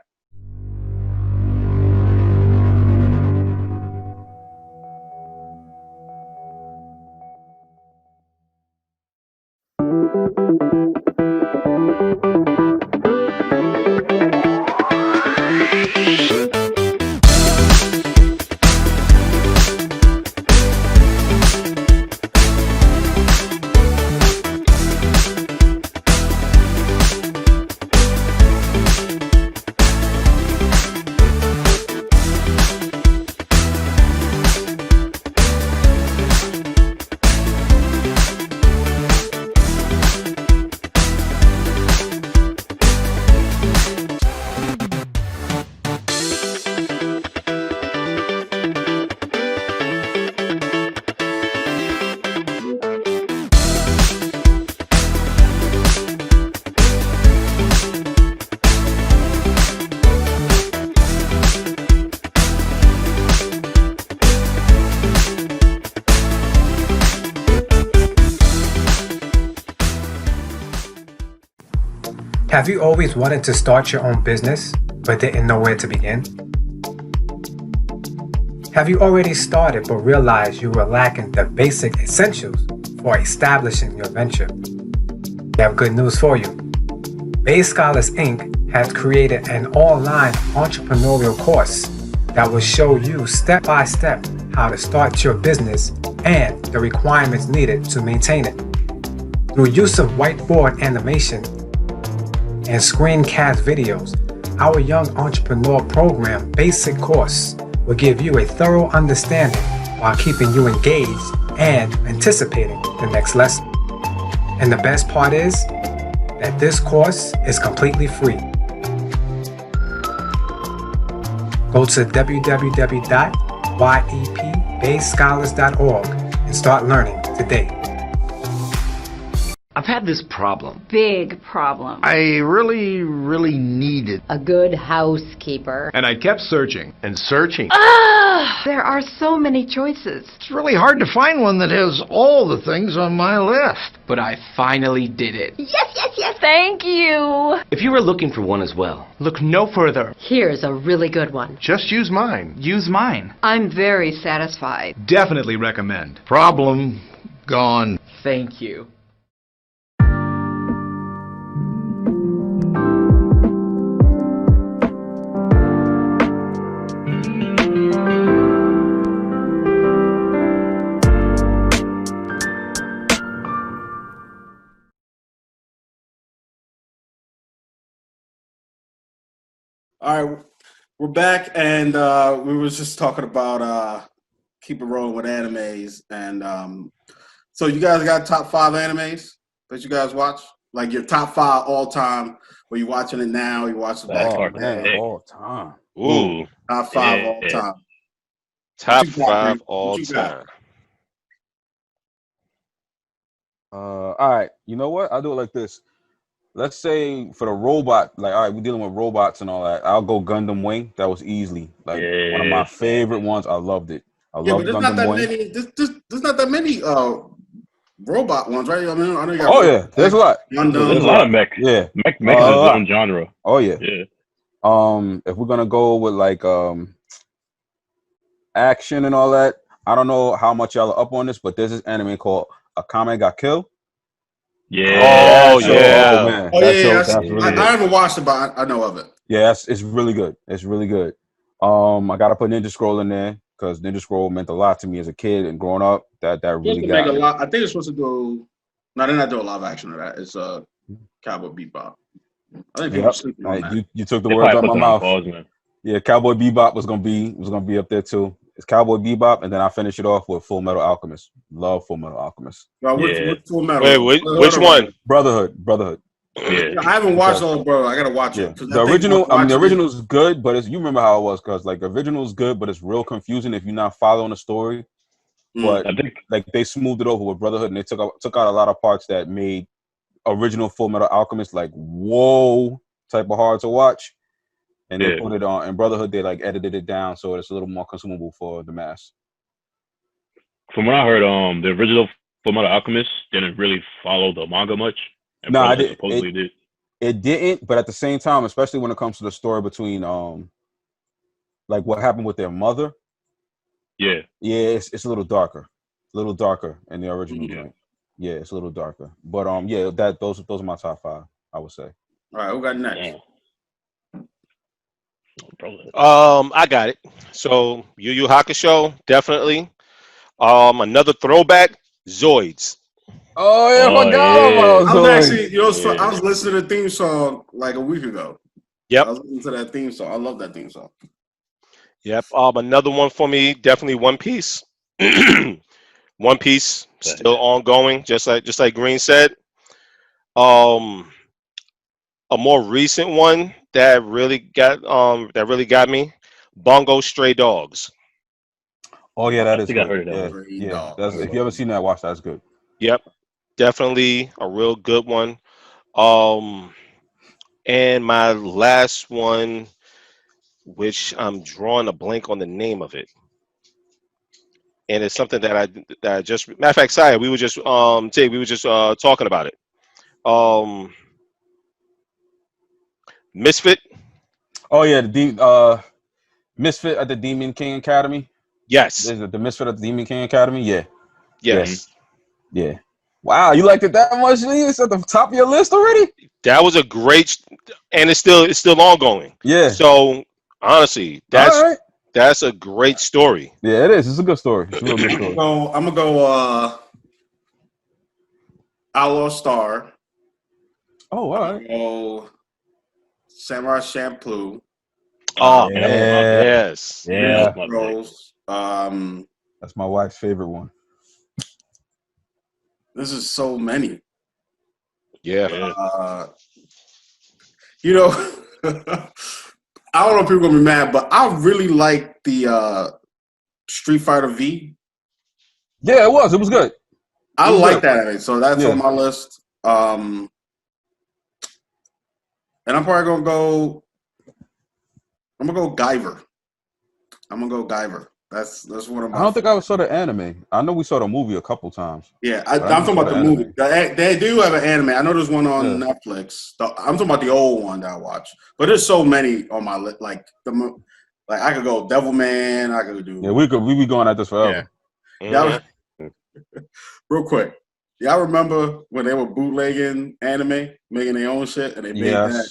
Speaker 6: Have you always wanted to start your own business, but didn't know where to begin? Have you already started but realized you were lacking the basic essentials for establishing your venture? We have good news for you. Bay Scholars Inc. has created an online entrepreneurial course that will show you step by step how to start your business and the requirements needed to maintain it. Through use of whiteboard animation and screencast videos, our Young Entrepreneur Program basic course will give you a thorough understanding while keeping you engaged and anticipating the next lesson. And the best part is that this course is completely free. Go to www.yepbayscholars.org and start learning today.
Speaker 7: I've had this problem.
Speaker 8: Big problem.
Speaker 7: I really needed.
Speaker 8: A good housekeeper.
Speaker 7: And I kept searching and searching.
Speaker 8: There are so many choices.
Speaker 7: It's really hard to find one that has all the things on my list.
Speaker 9: But I finally did it.
Speaker 8: Yes, yes, yes. Thank you.
Speaker 9: If you were looking for one as well, look no further.
Speaker 8: Here's a really good one.
Speaker 7: Just use mine.
Speaker 9: Use mine.
Speaker 8: I'm very satisfied.
Speaker 7: Definitely recommend. Problem gone.
Speaker 9: Thank you.
Speaker 1: All right, we're back, and we were just talking about keep it rolling with animes, and so you guys got top 5 animes that you guys watch, like your top 5 all time. Were you watching it now? You watching it back?
Speaker 2: Oh,
Speaker 1: in the day?
Speaker 2: man.
Speaker 3: all time.
Speaker 4: Ooh,
Speaker 1: Top 5
Speaker 2: Yeah.
Speaker 1: all time.
Speaker 4: top
Speaker 1: What you got,
Speaker 4: 5
Speaker 1: Bree?
Speaker 4: all
Speaker 1: What you got?
Speaker 4: time.
Speaker 3: All right. You know what? I'll do it like this. Let's say for the robot, like, all right, we're dealing with robots and all that. I'll go Gundam Wing. That was easily like one of my favorite ones. I loved it. I
Speaker 1: Yeah,
Speaker 3: loved
Speaker 1: but there's not
Speaker 3: Gundam
Speaker 1: that
Speaker 3: Wing.
Speaker 1: many. There's not that many robot ones, right? I mean, I know you got.
Speaker 3: Oh yeah, there's a lot.
Speaker 1: Gundam.
Speaker 2: There's a lot of mech.
Speaker 3: Yeah.
Speaker 2: Mech is its own genre.
Speaker 3: Oh yeah.
Speaker 2: Yeah.
Speaker 3: If we're gonna go with like action and all that, I don't know how much y'all are up on this, but there's this anime called Akame ga Kill.
Speaker 2: Yeah.
Speaker 4: Oh, yeah.
Speaker 3: Oh man.
Speaker 1: Oh
Speaker 3: That
Speaker 1: yeah,
Speaker 3: show-
Speaker 1: yeah.
Speaker 3: that's really
Speaker 1: I
Speaker 3: good.
Speaker 1: haven't watched it, but I know of it.
Speaker 3: Yeah, it's really good. It's really good. I gotta put Ninja Scroll in there because Ninja Scroll meant a lot to me as a kid and growing up. That
Speaker 1: Supposed
Speaker 3: really
Speaker 1: to make a
Speaker 3: got me.
Speaker 1: lot. I think it's supposed to do. No, they're not doing live action of that. It's Cowboy Bebop. I think people are
Speaker 3: Yep.
Speaker 1: sleeping on that.
Speaker 3: You took the
Speaker 2: They
Speaker 3: words
Speaker 2: probably
Speaker 3: out
Speaker 2: put
Speaker 3: my
Speaker 2: that on
Speaker 3: mouth.
Speaker 2: pause, man.
Speaker 3: Yeah, Cowboy Bebop was gonna be up there too. It's Cowboy Bebop, and then I finish it off with Full Metal Alchemist. Love Full Metal Alchemist.
Speaker 1: Well, which
Speaker 2: Yeah.
Speaker 1: Full Metal?
Speaker 4: Wait,
Speaker 1: Hold
Speaker 4: which
Speaker 1: on.
Speaker 4: one?
Speaker 3: Brotherhood.
Speaker 2: Yeah.
Speaker 1: I haven't watched all, bro. I gotta watch
Speaker 3: Yeah,
Speaker 1: it. 'Cause
Speaker 3: the
Speaker 1: I think
Speaker 3: original. I mean, the
Speaker 1: watching it-
Speaker 3: original's good, but you remember how it was, because like the original's good, but it's real confusing if you're not following the story. But
Speaker 2: I think
Speaker 3: like they smoothed it over with Brotherhood, and they took out a lot of parts that made original Full Metal Alchemist like whoa type of hard to watch, and they
Speaker 2: Yeah.
Speaker 3: put it on. And Brotherhood, they like edited it down so it's a little more consumable for the mass.
Speaker 2: from what I heard, the original Fullmetal Alchemist didn't really follow the manga much. And
Speaker 3: No, I
Speaker 2: Brotherhood
Speaker 3: did.
Speaker 2: supposedly did.
Speaker 3: It didn't, but at the same time, especially when it comes to the story between like what happened with their mother,
Speaker 2: Yeah.
Speaker 3: yeah, it's a little darker in the original
Speaker 2: Yeah.
Speaker 3: joint. Yeah, it's a little darker. But yeah, those are my top 5, I would say.
Speaker 1: All right, who got next?
Speaker 2: Damn. Brotherhood.
Speaker 4: I got it. So Yu Yu Hakusho, definitely. Another throwback, Zoids.
Speaker 3: Oh yeah,
Speaker 2: Oh,
Speaker 3: forgot
Speaker 2: yeah.
Speaker 3: about
Speaker 1: I was
Speaker 3: Zoids.
Speaker 1: actually, you know, it's fun.
Speaker 2: Yeah.
Speaker 1: I was listening to the theme song like a week ago.
Speaker 4: Yep.
Speaker 1: I was listening to that theme song. I love that theme song.
Speaker 4: Yep. Another one for me, definitely One Piece. One Piece still ongoing, just like Green said. A more recent one that really got me, Bongo Stray Dogs.
Speaker 3: Oh yeah, that
Speaker 2: I
Speaker 3: is
Speaker 2: think I
Speaker 3: good.
Speaker 2: heard of that
Speaker 3: Yeah,
Speaker 1: one.
Speaker 3: yeah.
Speaker 1: Dog.
Speaker 3: That's, if you ever seen that, watch that. That's good.
Speaker 4: Yep. Definitely a real good one. And my last one, which I'm drawing a blank on the name of it. And it's something that I just, matter of fact, Saya, we were just talking about it. Misfit.
Speaker 3: Oh yeah, the Misfit at the Demon King Academy.
Speaker 4: Yes.
Speaker 3: Is it the Misfit at the Demon King Academy? Yeah.
Speaker 4: Yes.
Speaker 3: Yeah. Wow, you liked it that much? Lee? It's at the top of your list already?
Speaker 4: That was a great, and it's still ongoing.
Speaker 3: Yeah.
Speaker 4: So honestly,
Speaker 3: All right.
Speaker 4: that's a great story.
Speaker 3: Yeah, it is. It's a good story. It's a real good story.
Speaker 1: I'm gonna go Outlaw Star.
Speaker 3: Oh, all right.
Speaker 1: Go Samurai Champloo.
Speaker 4: Oh,
Speaker 3: yeah.
Speaker 4: man. Yes.
Speaker 2: Yeah. That's my pick.
Speaker 1: Rose.
Speaker 3: That's my wife's favorite one.
Speaker 1: This is so many.
Speaker 4: Yeah.
Speaker 1: You know, I don't know if people are gonna be mad, but I really like the Street Fighter V.
Speaker 3: Yeah, it was. It was good.
Speaker 1: I
Speaker 3: It was
Speaker 1: like
Speaker 3: good.
Speaker 1: that anime, so that's on my list. And I'm probably gonna go. I'm gonna go Guyver. That's one of my.
Speaker 3: I don't think I saw the anime. I know we saw the movie a couple times.
Speaker 1: Yeah, I'm talking about the movie. They do have an anime. I know there's one on Netflix. I'm talking about the old one that I watched. But there's so many on my list. Like I could go Devilman. I could do.
Speaker 3: Yeah, we be going at this forever.
Speaker 1: Yeah. Real quick. Y'all remember when they were bootlegging anime, making their own shit, and they made that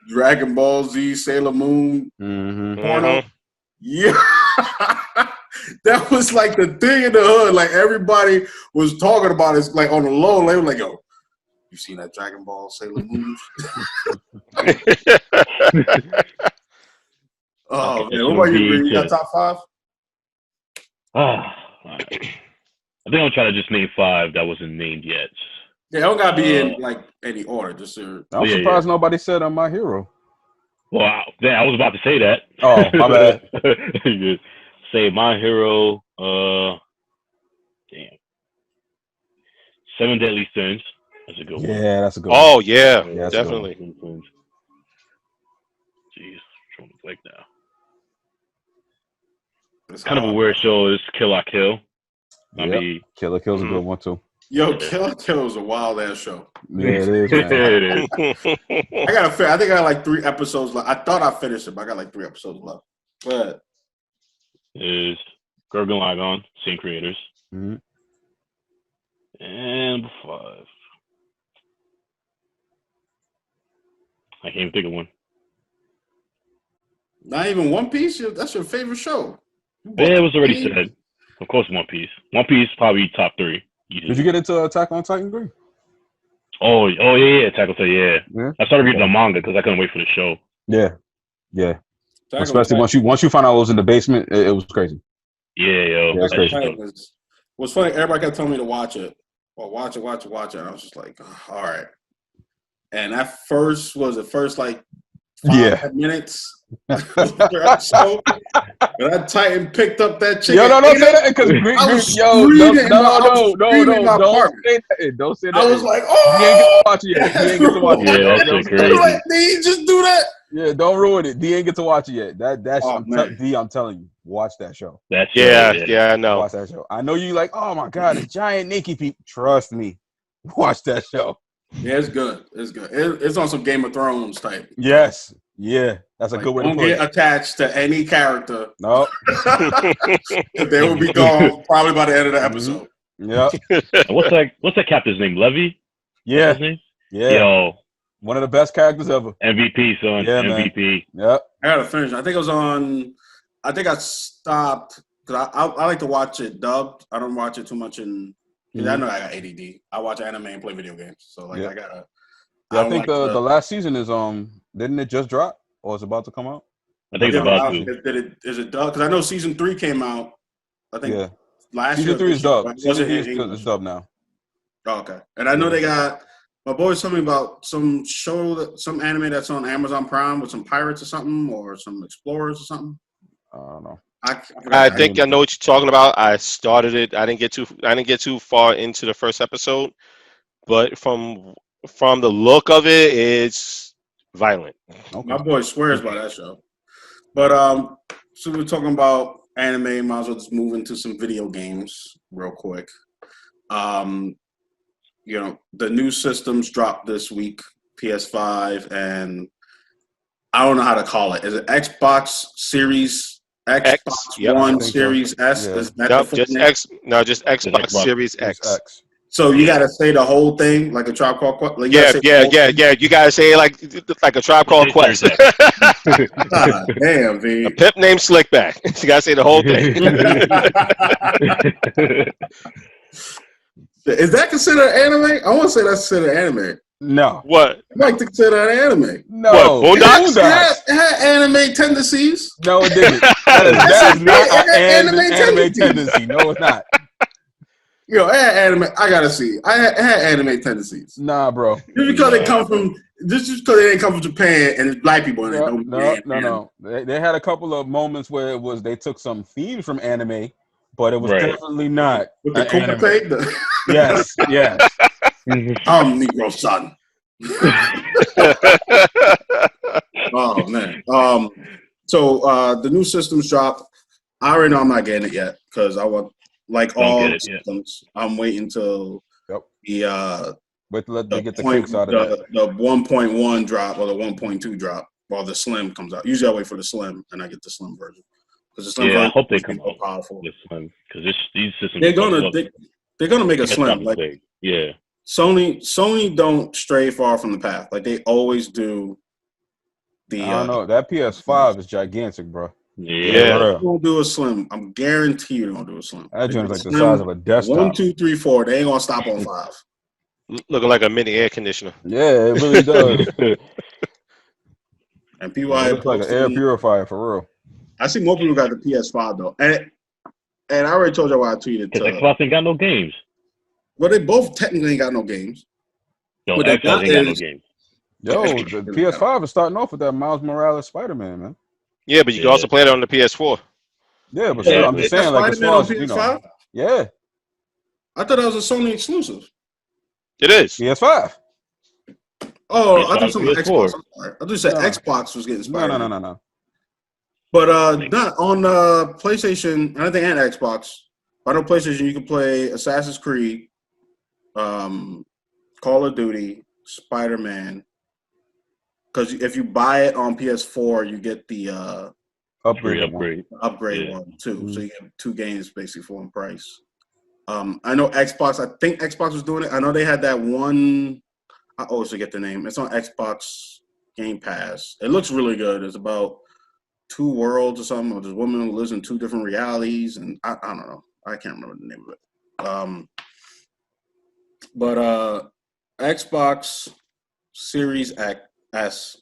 Speaker 1: Dragon Ball Z, Sailor Moon porno? Yeah. That was like the thing in the hood. Like everybody was talking about it. Like on the low, they were like, yo, you seen that Dragon Ball Sailor Moon? Oh, man. What about you, Green? You got top 5?
Speaker 2: I think I'm trying to just name 5 that wasn't named yet.
Speaker 1: Yeah, it don't gotta be in like any order. Just
Speaker 3: I'm surprised nobody said My Hero.
Speaker 2: Well, I was about to say that.
Speaker 3: Oh, my bad.
Speaker 2: Say My Hero. Damn. 7 Deadly Sins. That's a good one.
Speaker 3: Yeah, that's a good one.
Speaker 4: Oh yeah, definitely.
Speaker 2: Jeez, trying to think now.
Speaker 1: It's
Speaker 2: kind of a weird show. Is Kill La Kill.
Speaker 3: Kill La Kill's a good one too.
Speaker 1: Yo, Kill La Kill is a wild ass show.
Speaker 3: Yeah, it is. Man.
Speaker 2: It is.
Speaker 1: I think I got like 3 episodes left. I thought I finished it, but I got like 3 episodes left. But
Speaker 2: is Gurgen Lagann, same creators.
Speaker 3: Mm-hmm.
Speaker 2: And 5. I can't even think of one.
Speaker 1: Not even One Piece? That's your favorite show.
Speaker 2: Yeah, it was already said. Of course, One Piece. One Piece probably top 3.
Speaker 3: Did you get into Attack on Titan, Green?
Speaker 2: Oh yeah, Attack on Titan, yeah. I started reading the manga because I couldn't wait for the show.
Speaker 3: Yeah. Especially once you found out it was in the basement, it was crazy.
Speaker 2: Yeah, yo.
Speaker 3: Yeah, that's crazy.
Speaker 1: What's funny, everybody kept telling me to watch it. Well, watch it. And I was just like, oh, all right. And that first like 5 minutes. So, that Titan picked up that chicken.
Speaker 3: Yo, don't say that because don't say that.
Speaker 1: I was like, oh,
Speaker 3: he ain't get to watch it yet. He ain't get to watch it yet.
Speaker 2: Yeah, that's crazy.
Speaker 1: Like, did he just do that?
Speaker 3: Yeah, don't ruin it. D ain't get to watch it yet. D, I'm telling you, watch that show.
Speaker 4: Yeah, I know.
Speaker 3: Watch that show. I know you like, oh my god, it's giant Nikki people. Trust me, watch that show.
Speaker 1: Yeah, it's good. It's good. It's on some Game of Thrones type.
Speaker 3: Yes. Yeah, that's a good way to put it.
Speaker 1: Don't get attached to any character.
Speaker 3: No.
Speaker 1: They will be gone probably by the end of the episode.
Speaker 3: Yeah.
Speaker 2: What's that captain's name? Levy?
Speaker 3: Yeah.
Speaker 2: Name?
Speaker 3: Yeah.
Speaker 2: Yo.
Speaker 3: One of the best characters ever.
Speaker 2: MVP, son.
Speaker 3: Yeah,
Speaker 2: MVP.
Speaker 3: Man. Yep.
Speaker 1: I gotta finish. I think I stopped because I like to watch it dubbed. I don't watch it too much in. I know I got ADD. I watch anime and play video games, so like I gotta.
Speaker 3: Yeah, I think the last season is didn't it just drop or it's about to come out?
Speaker 2: I think it's about to.
Speaker 1: Is it dubbed? Because I know season 3 came out. I think last
Speaker 3: season
Speaker 1: year.
Speaker 3: 3 is dubbed.
Speaker 1: Season 3
Speaker 3: is dubbed now.
Speaker 1: Oh, okay, and I know they got. My boy was telling me about some show, some anime that's on Amazon Prime with some pirates or something, or some explorers or something.
Speaker 3: I don't know.
Speaker 4: I think I know what you're talking about. I started it. I didn't get too far into the first episode, but from the look of it, it's violent.
Speaker 1: Okay. My boy swears by that show. But so we're talking about anime. Might as well just move into some video games real quick. The new systems dropped this week, PS5, and I don't know how to call it. Is it Xbox Series Xbox
Speaker 4: Yep.
Speaker 1: One
Speaker 3: I think so.
Speaker 1: Series S.
Speaker 3: Yeah.
Speaker 1: Is that
Speaker 4: Nope,
Speaker 1: the full
Speaker 4: just
Speaker 1: name?
Speaker 4: X. No, just Xbox
Speaker 2: Xbox.
Speaker 4: Series
Speaker 3: It's
Speaker 4: X.
Speaker 3: X.
Speaker 1: So you got to say the whole thing like a Tribe Called Quest. Like, you
Speaker 4: Yeah,
Speaker 1: gotta say the
Speaker 4: yeah,
Speaker 1: whole
Speaker 4: yeah,
Speaker 1: thing?
Speaker 4: yeah. You gotta say it like a Tribe Called Quest.
Speaker 1: God damn,
Speaker 4: A
Speaker 1: V.
Speaker 4: pimp named Slickback. You gotta say the whole thing.
Speaker 1: Is that considered anime? I want to say that's considered anime.
Speaker 3: No.
Speaker 4: What?
Speaker 1: I like to consider that anime.
Speaker 3: No.
Speaker 4: What, Boondocks?
Speaker 1: It had anime tendencies.
Speaker 3: No, it didn't. That is not an anime tendency. No, it's not.
Speaker 1: Yo, it had anime. I gotta see. It had anime tendencies.
Speaker 3: Nah, bro.
Speaker 1: Just because they come from, just because they didn't come from Japan and it's black people in it. Don't mean
Speaker 3: No. They had a couple of moments where it was they took some themes from anime, but it was
Speaker 2: Right.
Speaker 3: definitely not
Speaker 1: With the
Speaker 3: an anime.
Speaker 1: Kumite,
Speaker 3: Yes.
Speaker 1: I'm Negro son. Oh man. So the new systems dropped. I already know I'm not getting it yet because I want, like
Speaker 2: Don't
Speaker 1: all
Speaker 2: get
Speaker 1: the
Speaker 2: it, yeah.
Speaker 1: systems, I'm waiting till
Speaker 3: Yep.
Speaker 1: the
Speaker 3: Wait to let they get the
Speaker 1: point,
Speaker 3: kinks out of that.
Speaker 1: the 1.1 drop or the 1.2 drop while the slim comes out. Usually I wait for the slim and I get the slim version because the slim
Speaker 2: Yeah, I
Speaker 1: version
Speaker 2: hope they
Speaker 1: is
Speaker 2: come
Speaker 1: more
Speaker 2: out
Speaker 1: powerful.
Speaker 2: with slim because these systems.
Speaker 1: They're gonna make a
Speaker 2: That's
Speaker 1: slim.
Speaker 2: not
Speaker 1: Like
Speaker 2: big. Yeah.
Speaker 1: Sony don't stray far from the path. Like they always do. The
Speaker 3: I don't know. That PS5 is gigantic, bro.
Speaker 4: Yeah.
Speaker 3: For
Speaker 1: They
Speaker 3: real.
Speaker 1: won't do a slim. I'm guarantee you they won't do a slim.
Speaker 3: That
Speaker 1: They
Speaker 3: joint's
Speaker 1: do
Speaker 3: like the
Speaker 1: slim,
Speaker 3: size of a desktop.
Speaker 1: 1, 2, 3, 4. They ain't gonna stop on 5.
Speaker 4: Looking like a mini air conditioner.
Speaker 3: Yeah, it really does.
Speaker 1: And
Speaker 3: It
Speaker 1: PY
Speaker 3: looks like an air purifier for real.
Speaker 1: I see more people got the PS5 though, and I already told you why I tweeted.
Speaker 2: Because Xbox ain't got no games.
Speaker 1: Well, they both technically ain't got no games.
Speaker 2: No,
Speaker 1: What they
Speaker 2: Xbox
Speaker 1: got
Speaker 2: ain't got no
Speaker 1: is-
Speaker 2: games.
Speaker 3: Yo, the PS5 is starting off with that Miles Morales Spider-Man, man.
Speaker 4: Yeah, but you can
Speaker 2: Yeah.
Speaker 4: also play it on the PS4.
Speaker 3: Yeah, but
Speaker 2: Yeah,
Speaker 3: still, I'm
Speaker 2: but
Speaker 3: just
Speaker 1: That's
Speaker 3: saying, like, as
Speaker 1: Spider-Man
Speaker 3: far
Speaker 1: on
Speaker 3: as, you know,
Speaker 1: PS5.
Speaker 3: yeah,
Speaker 1: I thought that was a Sony exclusive.
Speaker 4: It is.
Speaker 3: PS5.
Speaker 1: Oh, I
Speaker 2: PS5,
Speaker 1: thought something
Speaker 2: PS4.
Speaker 1: Xbox. I'm sorry. I thought you said
Speaker 3: No.
Speaker 1: Xbox was getting
Speaker 3: No,
Speaker 1: Spider-Man.
Speaker 3: no.
Speaker 1: But not on PlayStation, I think, and Xbox. I know PlayStation, you can play Assassin's Creed, Call of Duty, Spider-Man. Because if you buy it on PS4, you get the
Speaker 3: Upgrade.
Speaker 1: upgrade
Speaker 2: Yeah.
Speaker 1: one too.
Speaker 3: Mhm.
Speaker 1: So you get 2 games basically for one price. I know Xbox. I think Xbox was doing it. I know they had that one. I always forget the name. It's on Xbox Game Pass. It looks really good. It's about 2 worlds or something. Or this woman who lives in 2 different realities, and I don't know. I can't remember the name of it. But Xbox Series S,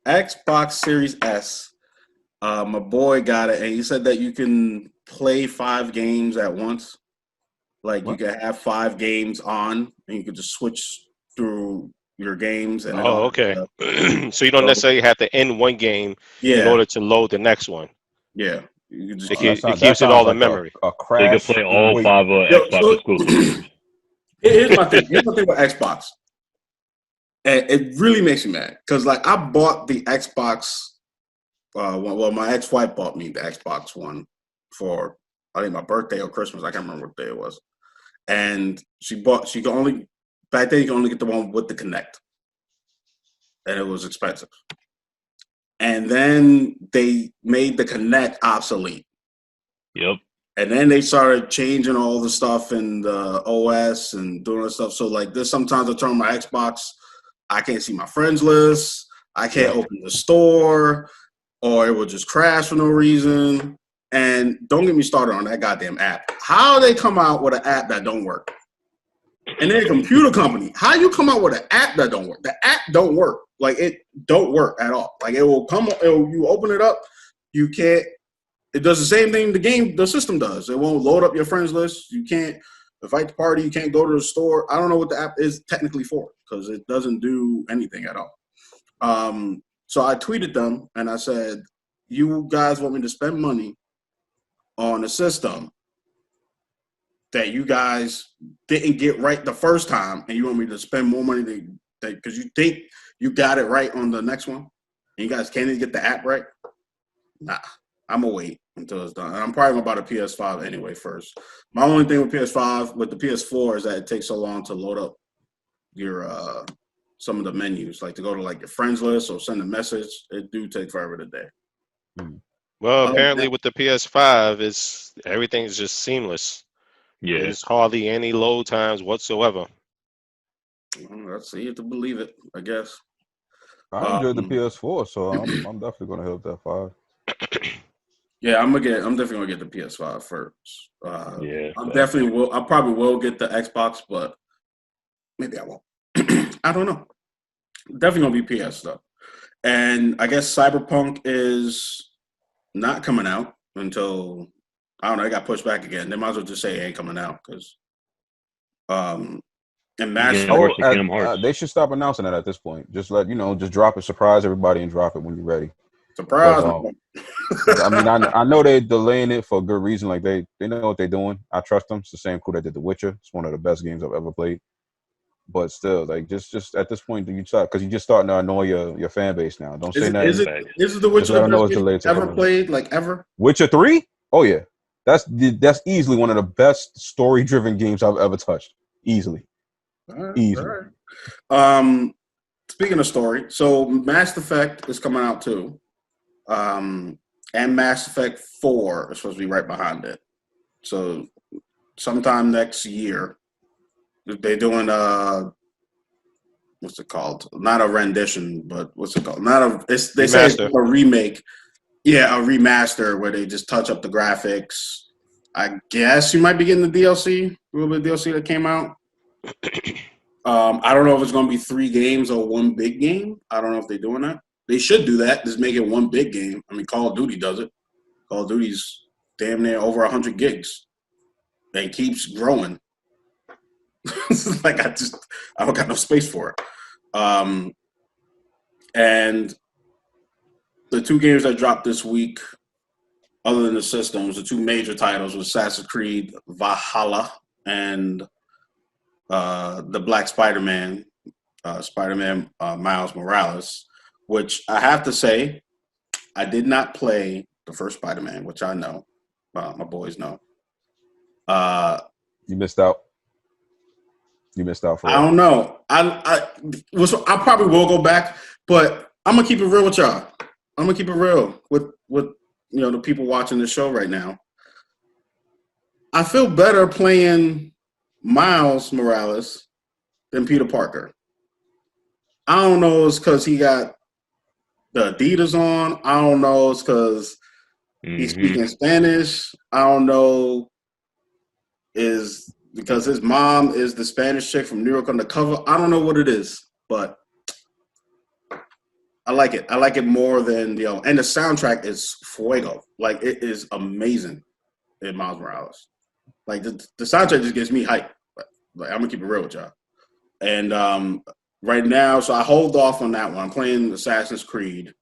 Speaker 1: Xbox Series S. My boy got it, and he said that you can play 5 games at once. Like
Speaker 3: What?
Speaker 1: you can have 5 games on, and you can just switch through your games. And
Speaker 4: Oh, okay. So you don't necessarily have to end one game in
Speaker 1: yeah,
Speaker 4: order to load the next one.
Speaker 1: yeah. You can just
Speaker 4: It
Speaker 1: keep-
Speaker 4: keeps- it keeps it all in memory.
Speaker 3: A
Speaker 2: They can
Speaker 3: crash.
Speaker 2: play all
Speaker 3: Wait,
Speaker 2: 5
Speaker 1: Yo,
Speaker 2: Xbox
Speaker 1: so-
Speaker 2: exclusives.
Speaker 1: Here's my thing. Here's my thing with Xbox, and it really makes me mad because like I bought the Xbox. Well, my ex-wife bought me the Xbox One for I think my birthday or Christmas. I can't remember what day it was. And she could only back then you could only get the one with the Kinect, and it was expensive. And then they made the Kinect obsolete.
Speaker 2: Yep.
Speaker 1: And then they started changing all the stuff in the OS and doing the stuff. So like this, sometimes I turn on my Xbox, I can't see my friends list, I can't open the store, or it will just crash for no reason. And don't get me started on that goddamn app. How they come out with an app that don't work? And they're a computer company. How you come out with an app that don't work? The app don't work. Like it don't work at all. Like it will come. You open it up, you can't. It does the same thing the system does. It won't load up your friends list. You can't invite the party. You can't go to the store. I don't know what the app is technically for because it doesn't do anything at all. So I tweeted them and I said, "You guys want me to spend money on a system that you guys didn't get right the first time, and you want me to spend more money because you think you got it right on the next one, and you guys can't even get the app right? Nah, I'm gonna wait until it's done. And I'm probably gonna buy the PS5 anyway first. My only thing with PS5, with the PS4, is that it takes so long to load up your some of the menus, like to go to like your friends list or send a message. It do take forever today.
Speaker 4: Well,
Speaker 1: Other than
Speaker 4: apparently with the PS5, is everything's just seamless.
Speaker 2: Yeah.
Speaker 4: There's hardly any load times whatsoever.
Speaker 1: let's see it to believe it, I guess.
Speaker 3: I enjoyed the
Speaker 1: Um,
Speaker 3: PS4, so I'm definitely gonna hit that 5.
Speaker 1: Yeah, I'm definitely gonna get the PS5 first.
Speaker 2: Yeah.
Speaker 1: I probably will get the Xbox, but maybe I won't. I don't know. Definitely gonna be PS though. And I guess Cyberpunk is not coming out until I don't know. It got pushed back again. They might as well just say it ain't coming out because and Mass
Speaker 2: Again,
Speaker 3: Oh,
Speaker 2: worse than Kingdom Hearts.
Speaker 3: they should stop announcing that at this point. Just just drop it, surprise everybody, and drop it when you're ready.
Speaker 1: surprise.
Speaker 3: I mean, I know they're delaying it for a good reason. Like they know what they're doing. I trust them. It's the same crew that did The Witcher. It's one of the best games I've ever played. But still, like just at this point, you start because you're just starting to annoy your fan base now. Don't say nothing.
Speaker 1: Is it the
Speaker 3: Just let
Speaker 1: Witcher
Speaker 3: them know
Speaker 1: the
Speaker 3: it's
Speaker 1: best
Speaker 3: delayed
Speaker 1: game
Speaker 3: till
Speaker 1: ever
Speaker 3: coming.
Speaker 1: played? Like ever?
Speaker 3: Witcher 3? Oh yeah, that's easily one of the best story-driven games I've ever touched. Easily. Easily.
Speaker 1: All right. Speaking of story, so Mass Effect is coming out too. And Mass Effect 4 is supposed to be right behind it. So sometime next year, they're doing what's it called? Not a rendition, but what's it called? They say it's
Speaker 4: Remaster.
Speaker 1: a remake. Yeah, a remaster where they just touch up the graphics. I guess you might be getting the DLC, a little bit of DLC that came out. I don't know if it's going to be 3 games or one big game. I don't know if they're doing that. They should do that. Just make it one big game. I mean, Call of Duty does it. Call of Duty's damn near over 100 gigs. And keeps growing. Like I don't got no space for it. And the 2 games that dropped this week, other than the systems, the 2 major titles was Assassin's Creed Valhalla and the Black Spider-Man, Miles Morales, which I have to say, I did not play the first Spider-Man, which I know, my boys know.
Speaker 3: You missed out. You missed out for
Speaker 1: I don't know. I probably will go back, but I'm gonna keep it real with y'all. I'm gonna keep it real with the people watching the show right now. I feel better playing Miles Morales than Peter Parker. I don't know it's because he got the Adidas on. I don't know it's because he's speaking Spanish. I don't know is because his mom is the Spanish chick from New York Undercover. I don't know what it is, but I like it. I like it more than and the soundtrack is fuego. Like it is amazing in Miles Morales. Like the soundtrack just gets me hyped. Like I'm gonna keep it real with y'all. And right now, so I hold off on that one. I'm playing Assassin's Creed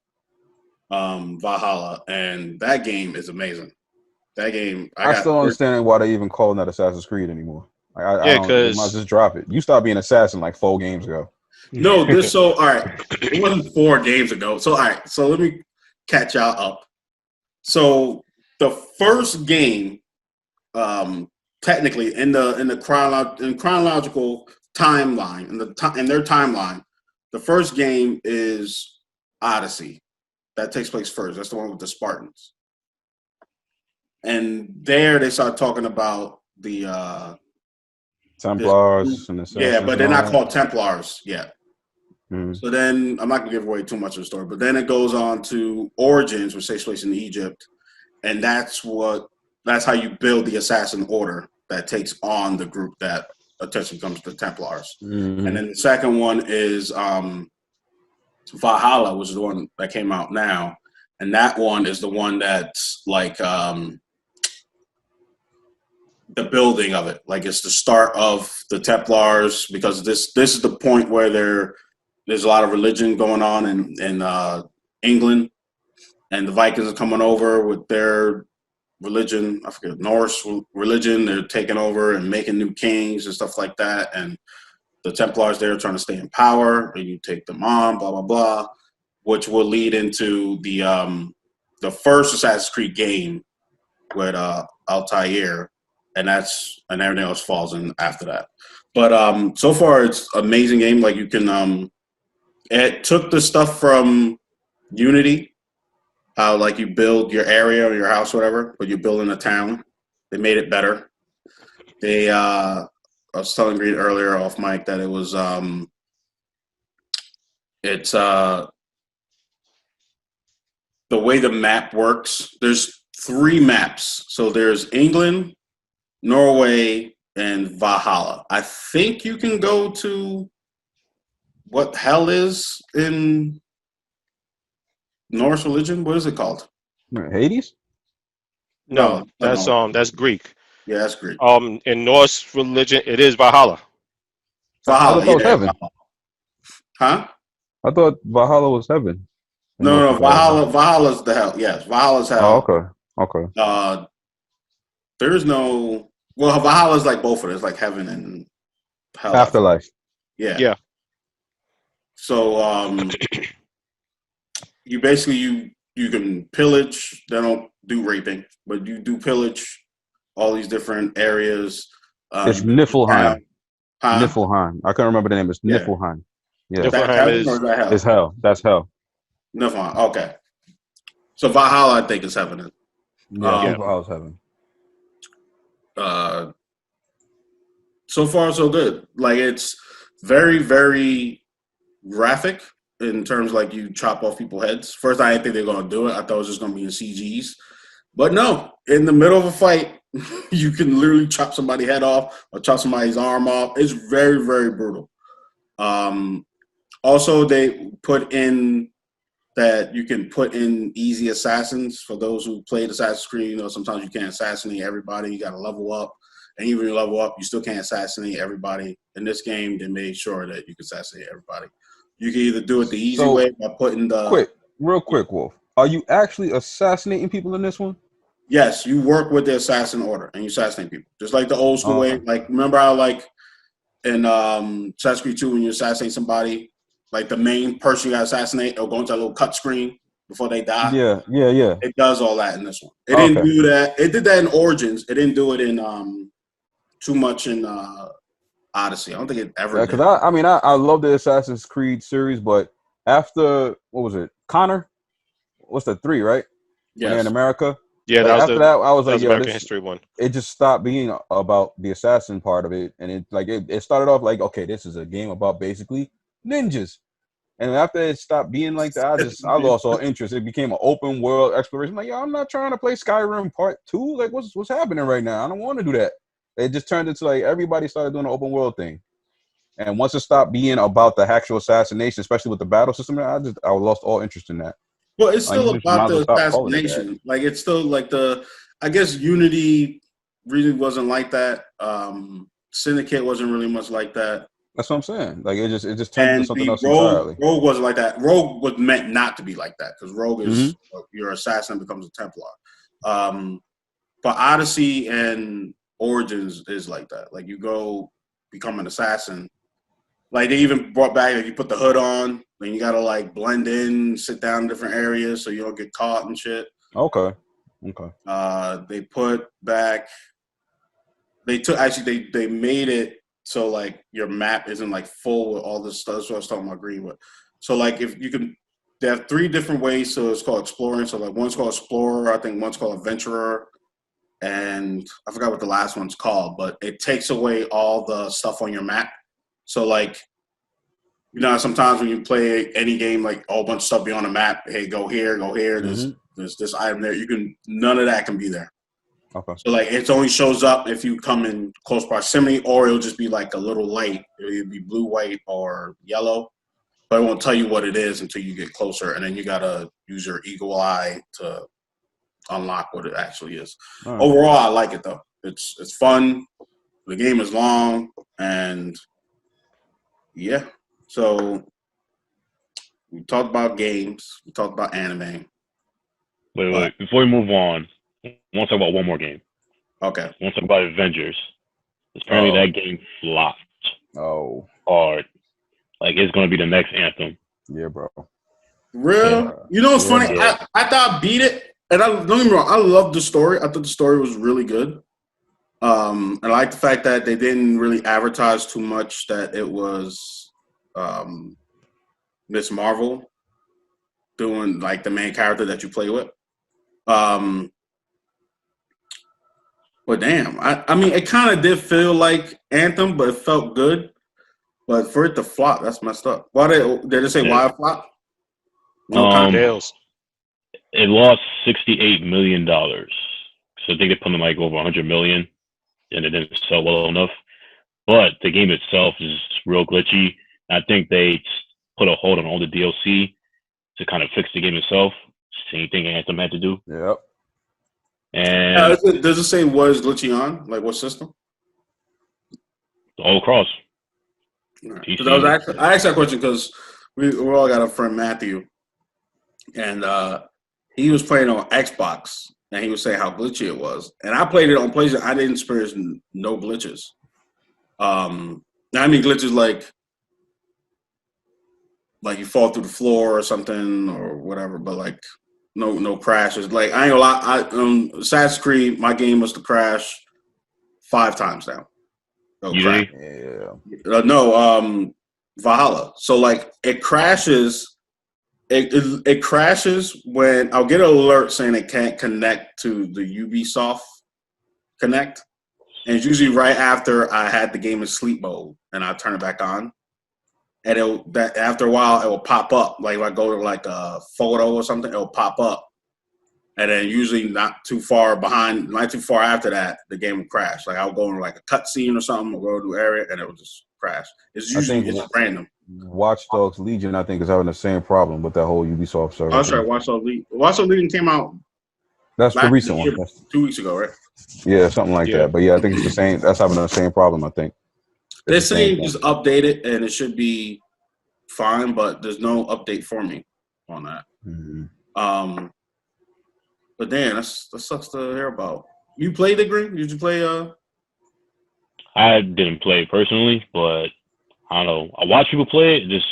Speaker 1: Valhalla, and that game is amazing. That game,
Speaker 3: I still don't understand why they even calling that Assassin's Creed anymore.
Speaker 4: Yeah,
Speaker 3: because might just drop it. You stopped being assassin like 4 games ago.
Speaker 1: No, all right. It wasn't 4 games ago. So all right, so let me catch y'all up. So the first game, technically in chronological timeline, in their timeline, the first game is Odyssey. That takes place first. That's the one with the Spartans. And there they start talking about the
Speaker 3: Templars and Assassins.
Speaker 1: Yeah, but they're not called Templars yet.
Speaker 3: Mm-hmm.
Speaker 1: So then I'm not gonna give away too much of the story, but then it goes on to Origins, which takes place in Egypt, and that's how you build the assassin order that takes on the group that attention comes to Templars.
Speaker 3: Mm-hmm.
Speaker 1: And then the second one is Valhalla, which is the one that came out now, and that one is the one that's like the building of it. Like it's the start of the Templars, because this is the point where there's a lot of religion going on in England, and the Vikings are coming over with their religion. I forget, Norse religion. They're taking over and making new kings and stuff like that. And the Templars there are trying to stay in power, and you take them on, blah, blah, blah, which will lead into the first Assassin's Creed game with Altair, and everything else falls in after that. But so far it's an amazing game. Like you can it took the stuff from Unity how like you build your area or your house, whatever, but you're building a town. They made it better. They I was telling Green earlier off mic that it was it's the way the map works. There's 3 maps. So there's England, Norway, and Valhalla. I think you can go to what hell is in Norse religion. What is it called?
Speaker 3: Hades?
Speaker 4: No,
Speaker 1: no.
Speaker 4: that's Greek.
Speaker 1: Yeah, that's Greek.
Speaker 4: In Norse religion, it is Valhalla.
Speaker 1: Valhalla,
Speaker 3: I thought it was
Speaker 1: yeah.
Speaker 3: heaven.
Speaker 1: Huh?
Speaker 3: I thought Valhalla was heaven.
Speaker 1: No. Valhalla's the hell. Yes, Valhalla's hell.
Speaker 3: Oh, okay.
Speaker 1: There is no. Well, Valhalla's like both of it. It's like heaven and hell.
Speaker 3: Afterlife.
Speaker 1: Yeah.
Speaker 4: Yeah.
Speaker 1: So you basically you can pillage. They don't do raping, but you do pillage all these different areas.
Speaker 3: It's Niflheim.
Speaker 1: Huh?
Speaker 3: Niflheim. I can't remember the name. It's
Speaker 1: Yeah.
Speaker 3: Niflheim. Yeah.
Speaker 1: Is that heaven or is that hell?
Speaker 3: It's hell. That's hell.
Speaker 1: Niflheim. Okay. So Valhalla, I think, is heaven.
Speaker 3: Yeah, Valhalla's heaven.
Speaker 1: So far so good. Like it's very, very graphic in terms like you chop off people's heads. First, I didn't think they were gonna do it. I thought it was just gonna be in CGs, but no. In the middle of a fight, you can literally chop somebody's head off or chop somebody's arm off. It's very, very brutal. Also, they put in that you can put in easy assassins for those who played Assassin's Creed. You know, sometimes you can't assassinate everybody. You got to level up. And even when you level up, you still can't assassinate everybody. In this game, they made sure that you can assassinate everybody. You can either do it the easy way by putting the...
Speaker 3: Real quick, Wolf. Are you actually assassinating people in this one?
Speaker 1: Yes, you work with the assassin order and you assassinate people. Just like the old school way. Like, remember how, like, in Assassin's Creed 2, when you assassinate somebody, like the main person you got to assassinate, it'll go into a little cut screen before they die.
Speaker 3: Yeah.
Speaker 1: It does all that in this one. It didn't do that. It did that in Origins. It didn't do it in too much in Odyssey. I don't think it ever did.
Speaker 3: Because I love the Assassin's Creed series, but after, what was it? Connor? What's the 3, right?
Speaker 1: Yes.
Speaker 3: In America?
Speaker 4: Yeah,
Speaker 3: like, after that, I was like,
Speaker 4: American History one.
Speaker 3: It just stopped being about the assassin part of it. And it started off like, okay, this is a game about basically ninjas. And after it stopped being like that, I lost all interest. It became an open world exploration. Like, I'm not trying to play Skyrim Part 2. Like, what's happening right now? I don't want to do that. It just turned into like everybody started doing the open world thing. And once it stopped being about the actual assassination, especially with the battle system, I lost all interest in that.
Speaker 1: Well, it's still about the assassination. Like, it's still like I guess Unity really wasn't like that. Syndicate wasn't really much like that.
Speaker 3: That's what I'm saying. Like, it just turned into something else
Speaker 1: entirely. Rogue wasn't like that. Rogue was meant not to be like that because Rogue is your assassin becomes a Templar. But Odyssey and Origins is like that. Like, you go become an assassin. Like, they even brought back, like, you put the hood on, then you gotta like blend in, sit down in different areas so you don't get caught and shit.
Speaker 3: Okay.
Speaker 1: They put back. They made it so like your map isn't like full with all this stuff. That's what I was talking about Green with. So like if you can, they have 3 different ways. So it's called exploring. So like one's called Explorer. I think one's called Adventurer. And I forgot what the last one's called, but it takes away all the stuff on your map. So like, you know, sometimes when you play any game, like a whole bunch of stuff be on the map. Hey, go here, go here. There's this item there. None of that can be there.
Speaker 3: Okay.
Speaker 1: So like it only shows up if you come in close proximity, or it'll just be like a little light. It'll be blue, white, or yellow, but it won't tell you what it is until you get closer, and then you gotta use your eagle eye to unlock what it actually is. Right. Overall, I like it though. It's fun. The game is long, and yeah. So we talked about games. We talked about anime.
Speaker 2: Wait. Before we move on, I want to talk about one more game.
Speaker 1: Okay.
Speaker 2: I want to talk about Avengers. Apparently that game flopped.
Speaker 3: Oh.
Speaker 2: Hard. Like, it's going to be the next Anthem.
Speaker 3: Yeah, bro.
Speaker 1: Real? Yeah. You know what's funny? Yeah. I thought I beat it. And don't get me wrong, I loved the story. I thought the story was really good. And I like the fact that they didn't really advertise too much that it was Miss Marvel. doing like the main character that you play with. But damn, I mean, it kind of did feel like Anthem, but it felt good. But for it to flop, that's messed up. Why did it say why it flop?
Speaker 4: Dales.
Speaker 2: It lost $68 million. So I think they put them like over 100 million, and it didn't sell well enough. But the game itself is real glitchy. I think they put a hold on all the DLC to kind of fix the game itself. Same thing Anthem had to do.
Speaker 3: Yep.
Speaker 2: And
Speaker 1: does it say what is glitchy on? Like what system?
Speaker 2: all across.
Speaker 1: Right. I asked that question because we all got a friend Matthew, and he was playing on Xbox, and he was saying how glitchy it was. And I played it on PlayStation. I didn't experience no glitches. I mean glitches like you fall through the floor or something or whatever, but like no crashes. Like I ain't gonna lie, Assassin's Creed, my game must have crashed 5 times now. Valhalla. So like it crashes. It crashes when I'll get an alert saying it can't connect to the Ubisoft Connect, and it's usually right after I had the game in sleep mode and I turn it back on. And after a while, it will pop up. Like if I go to like a photo or something, it'll pop up. And then usually not too far after that, the game will crash. Like I'll go into like a cutscene or something, or go to an area, and it will just crash. It's usually random.
Speaker 3: Watch Dogs Legion, I think, is having the same problem with that whole Ubisoft service.
Speaker 1: Oh, that's right. Watch Dogs Legion. Watch Dogs Legion came out.
Speaker 3: That's the recent one.
Speaker 1: 2 weeks ago, right?
Speaker 3: Yeah, something like that. But yeah, I think it's the same. That's having the same problem, I think.
Speaker 1: They're saying just update it and it should be fine, but there's no update for me on that.
Speaker 3: Mm-hmm.
Speaker 1: But damn, that sucks to hear about. You played it, Green? Did you play?
Speaker 2: I didn't play it personally, but I don't know. I watch people play it. It just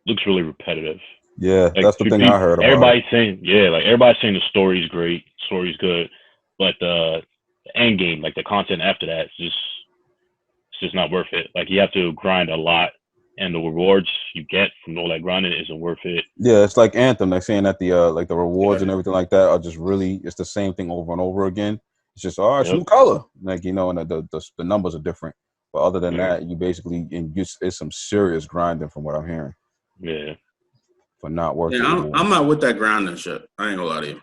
Speaker 2: looks really repetitive.
Speaker 3: Yeah,
Speaker 2: like,
Speaker 3: that's the thing I heard about.
Speaker 2: Everybody's saying the story's great, story's good, but the end game, like the content after that, it's just not worth it. Like you have to grind a lot, and the rewards you get from all that grinding isn't worth it.
Speaker 3: Yeah, it's like Anthem. They're saying that the like the rewards and everything like that are just really it's the same thing over and over again. It's just it's new color, like and the numbers are different. But other than that, you basically it's some serious grinding from what I'm hearing.
Speaker 2: Yeah.
Speaker 3: For not worth it.
Speaker 1: I'm not with that grinding shit. I ain't gonna lie to you.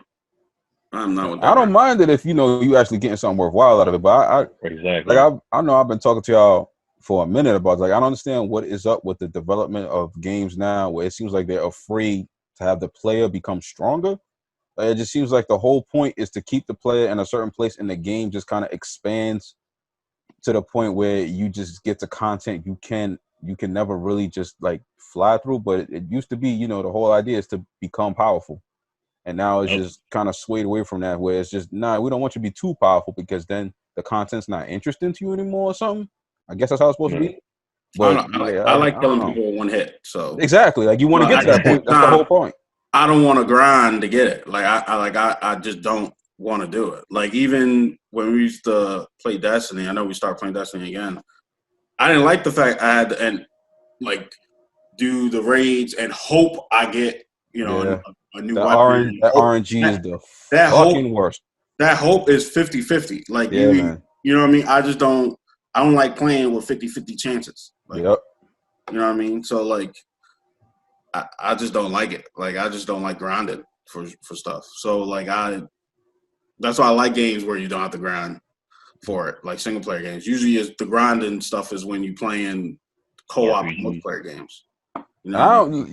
Speaker 1: I'm not with that.
Speaker 3: I don't mind it if you actually getting something worthwhile out of it. But
Speaker 2: exactly.
Speaker 3: Like I know I've been talking to y'all for a minute about like I don't understand what is up with the development of games now where it seems like they're afraid to have the player become stronger. Like, it just seems like the whole point is to keep the player in a certain place and the game just kind of expands to the point where you just get the content you can never really just like fly through. But it used to be, the whole idea is to become powerful. And now it's just kind of swayed away from that where it's just, we don't want you to be too powerful because then the content's not interesting to you anymore or something. I guess that's how it's supposed to be. But
Speaker 1: I like killing people with one hit. So
Speaker 3: exactly, like you want to get to that point. That's the whole point.
Speaker 1: I don't want to grind to get it. Like I just don't want to do it. Like even when we used to play Destiny, I know we started playing Destiny again. I didn't like the fact I had to do the raids and hope I get a new weapon.
Speaker 3: That RNG is the fucking worst.
Speaker 1: That hope is 50-50. Like
Speaker 3: man.
Speaker 1: You know what I mean? I don't like playing with 50-50 chances. Like,
Speaker 3: yep.
Speaker 1: You know what I mean? So like I just don't like it. Like I just don't like grinding for stuff. So like that's why I like games where you don't have to grind for it, like single player games. Usually the grinding stuff is when you playing co-op multiplayer games. You know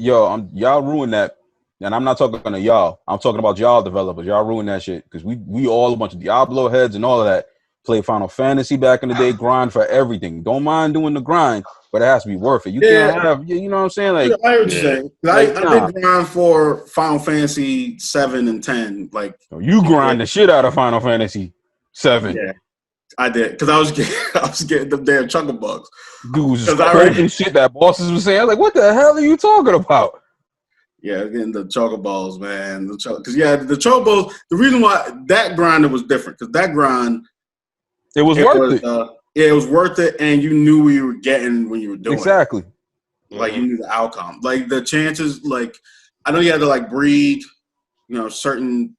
Speaker 3: y'all ruin that. And I'm not talking to y'all. I'm talking about y'all developers. Y'all ruin that shit because we all a bunch of Diablo heads and all of that. Play Final Fantasy back in the day, grind for everything. Don't mind doing the grind, but it has to be worth it. You can't have, you know what I'm saying? Like,
Speaker 1: I heard you saying. I did grind for Final Fantasy 7 and 10. Like
Speaker 3: you grind the shit out of Final Fantasy 7.
Speaker 1: Yeah, I did because I was getting them damn chuckle bugs.
Speaker 3: Dudes crazy shit that bosses were saying. Like, what the hell are you talking about?
Speaker 1: Yeah, getting the chocoballs, man. The chocoballs. The reason why that grind was different because that grind.
Speaker 3: It was worth it.
Speaker 1: It was worth it, and you knew what you were getting when you were doing
Speaker 3: exactly.
Speaker 1: it. Like you knew the outcome. Like the chances, like I know you had to like breed, certain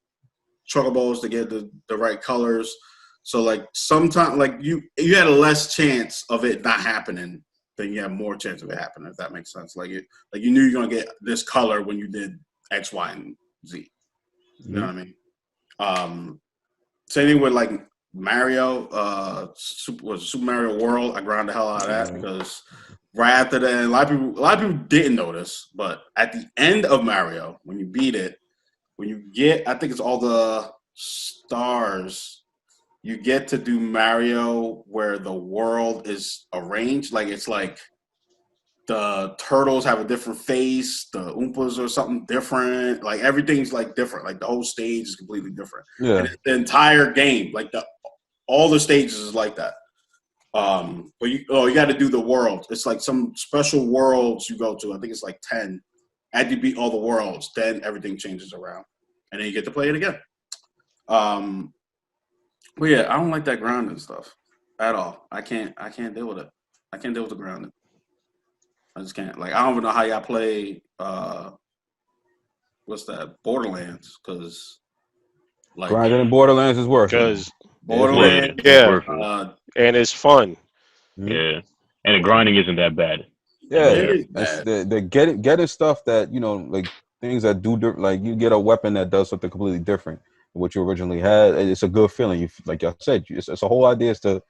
Speaker 1: chocobos to get the right colors. So like sometimes like you had a less chance of it not happening than you have more chance of it happening, if that makes sense. Like you knew you're gonna get this color when you did X, Y, and Z. You know what I mean? Same thing with like Mario, Super Mario World. I ground the hell out of that because right after that, a lot of people didn't notice, but at the end of Mario, when you beat it, when you get, I think it's all the stars, you get to do Mario where the world is arranged. Like it's like the turtles have a different face, the Oompas are something different. Like everything's like different. Like the whole stage is completely different.
Speaker 3: Yeah.
Speaker 1: And the entire game, like all the stages is like that. But you got to do the world. It's like some special worlds you go to. I think it's like 10. After you beat all the worlds, then everything changes around, and then you get to play it again. But yeah, I don't like that grounding stuff at all. I can't deal with it. I can't deal with the grounding. I just can't. Like I don't even know how y'all play. What's that? Borderlands, because like
Speaker 3: Grinding in Borderlands is worth it.
Speaker 4: Because
Speaker 1: Borderlands,
Speaker 4: yeah,
Speaker 1: uh,
Speaker 4: and it's fun.
Speaker 2: Yeah, and the grinding isn't that bad.
Speaker 3: Yeah,
Speaker 1: it is
Speaker 3: it's
Speaker 1: bad.
Speaker 3: the getting stuff that like things that do like you get a weapon that does something completely different than what you originally had. It's a good feeling. You like I said, it's a whole idea is to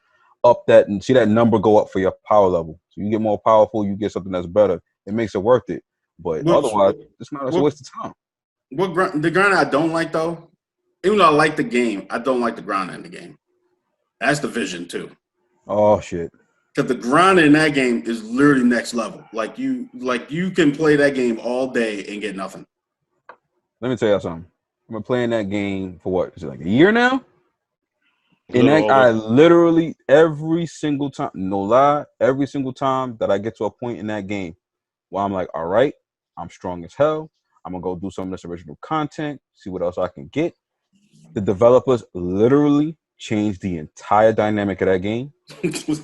Speaker 3: up that and see that number go up for your power level. So you get more powerful, you get something that's better. It makes it worth it. But otherwise, it's a waste of time.
Speaker 1: The grinding I don't like though, even though I like the game, I don't like the grinding in the game. That's Division 2.
Speaker 3: Oh shit.
Speaker 1: Because the grinding in that game is literally next level. Like you can play that game all day and get nothing.
Speaker 3: Let me tell you something. I've been playing that game for what? Is it like a year now? And I literally every single time, no lie, every single time that I get to a point in that game where I'm like, all right, I'm strong as hell. I'm gonna go do some of this original content, see what else I can get. The developers literally changed the entire dynamic of that game.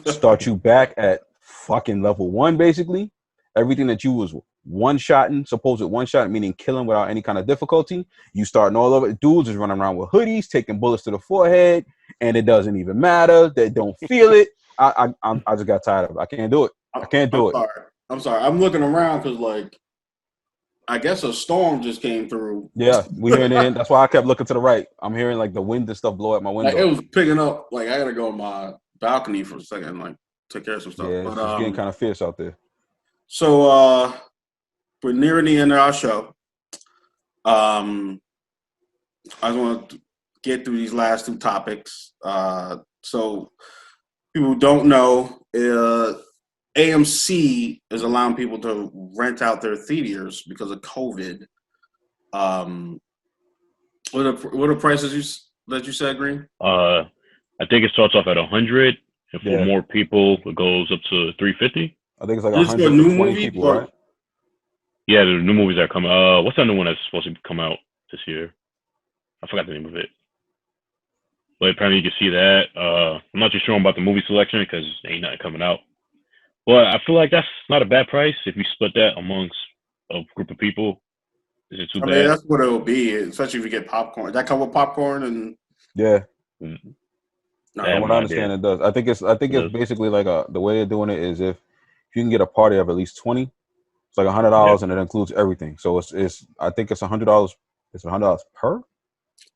Speaker 3: Start you back at fucking level 1, basically. Everything that you was one-shotting, supposed one-shot, meaning killing without any kind of difficulty. You starting all over. Dudes is running around with hoodies, taking bullets to the forehead, and it doesn't even matter. They don't feel it. I just got tired of it. I can't do it. I can't do it.
Speaker 1: I'm sorry. I'm looking around because like I guess a storm just came through.
Speaker 3: Yeah, we hearing it. That's why I kept looking to the right. I'm hearing like the wind and stuff blow at my window.
Speaker 1: Like, it was picking up. Like I gotta go on my balcony for a second, like take care of some stuff.
Speaker 3: Yeah,
Speaker 1: but,
Speaker 3: it's getting kind of fierce out there.
Speaker 1: So we're nearing the end of our show. I just want to get through these last 2 topics. So people who don't know, AMC is allowing people to rent out their theaters because of COVID. What are prices that you said, Green?
Speaker 2: I think it starts off at 100, and for more people, it goes up to 350.
Speaker 3: I think it's like
Speaker 1: This is a new
Speaker 3: 120
Speaker 1: movie,
Speaker 3: people, right?
Speaker 2: Yeah, the new movies that come. What's that new one that's supposed to come out this year? I forgot the name of it. But apparently you can see that. I'm not too sure about the movie selection because ain't nothing coming out. But I feel like that's not a bad price if you split that amongst a group of people. Is it too bad?
Speaker 1: Mean, that's what it will be, especially if you get popcorn. That come with popcorn and
Speaker 3: yeah.
Speaker 2: Mm-hmm.
Speaker 3: From what I understand, it does. I think it's basically like the way they're doing it is if you can get a party of at least 20, it's like $100 and it includes everything. So it's I think it's $100. It's $100 per.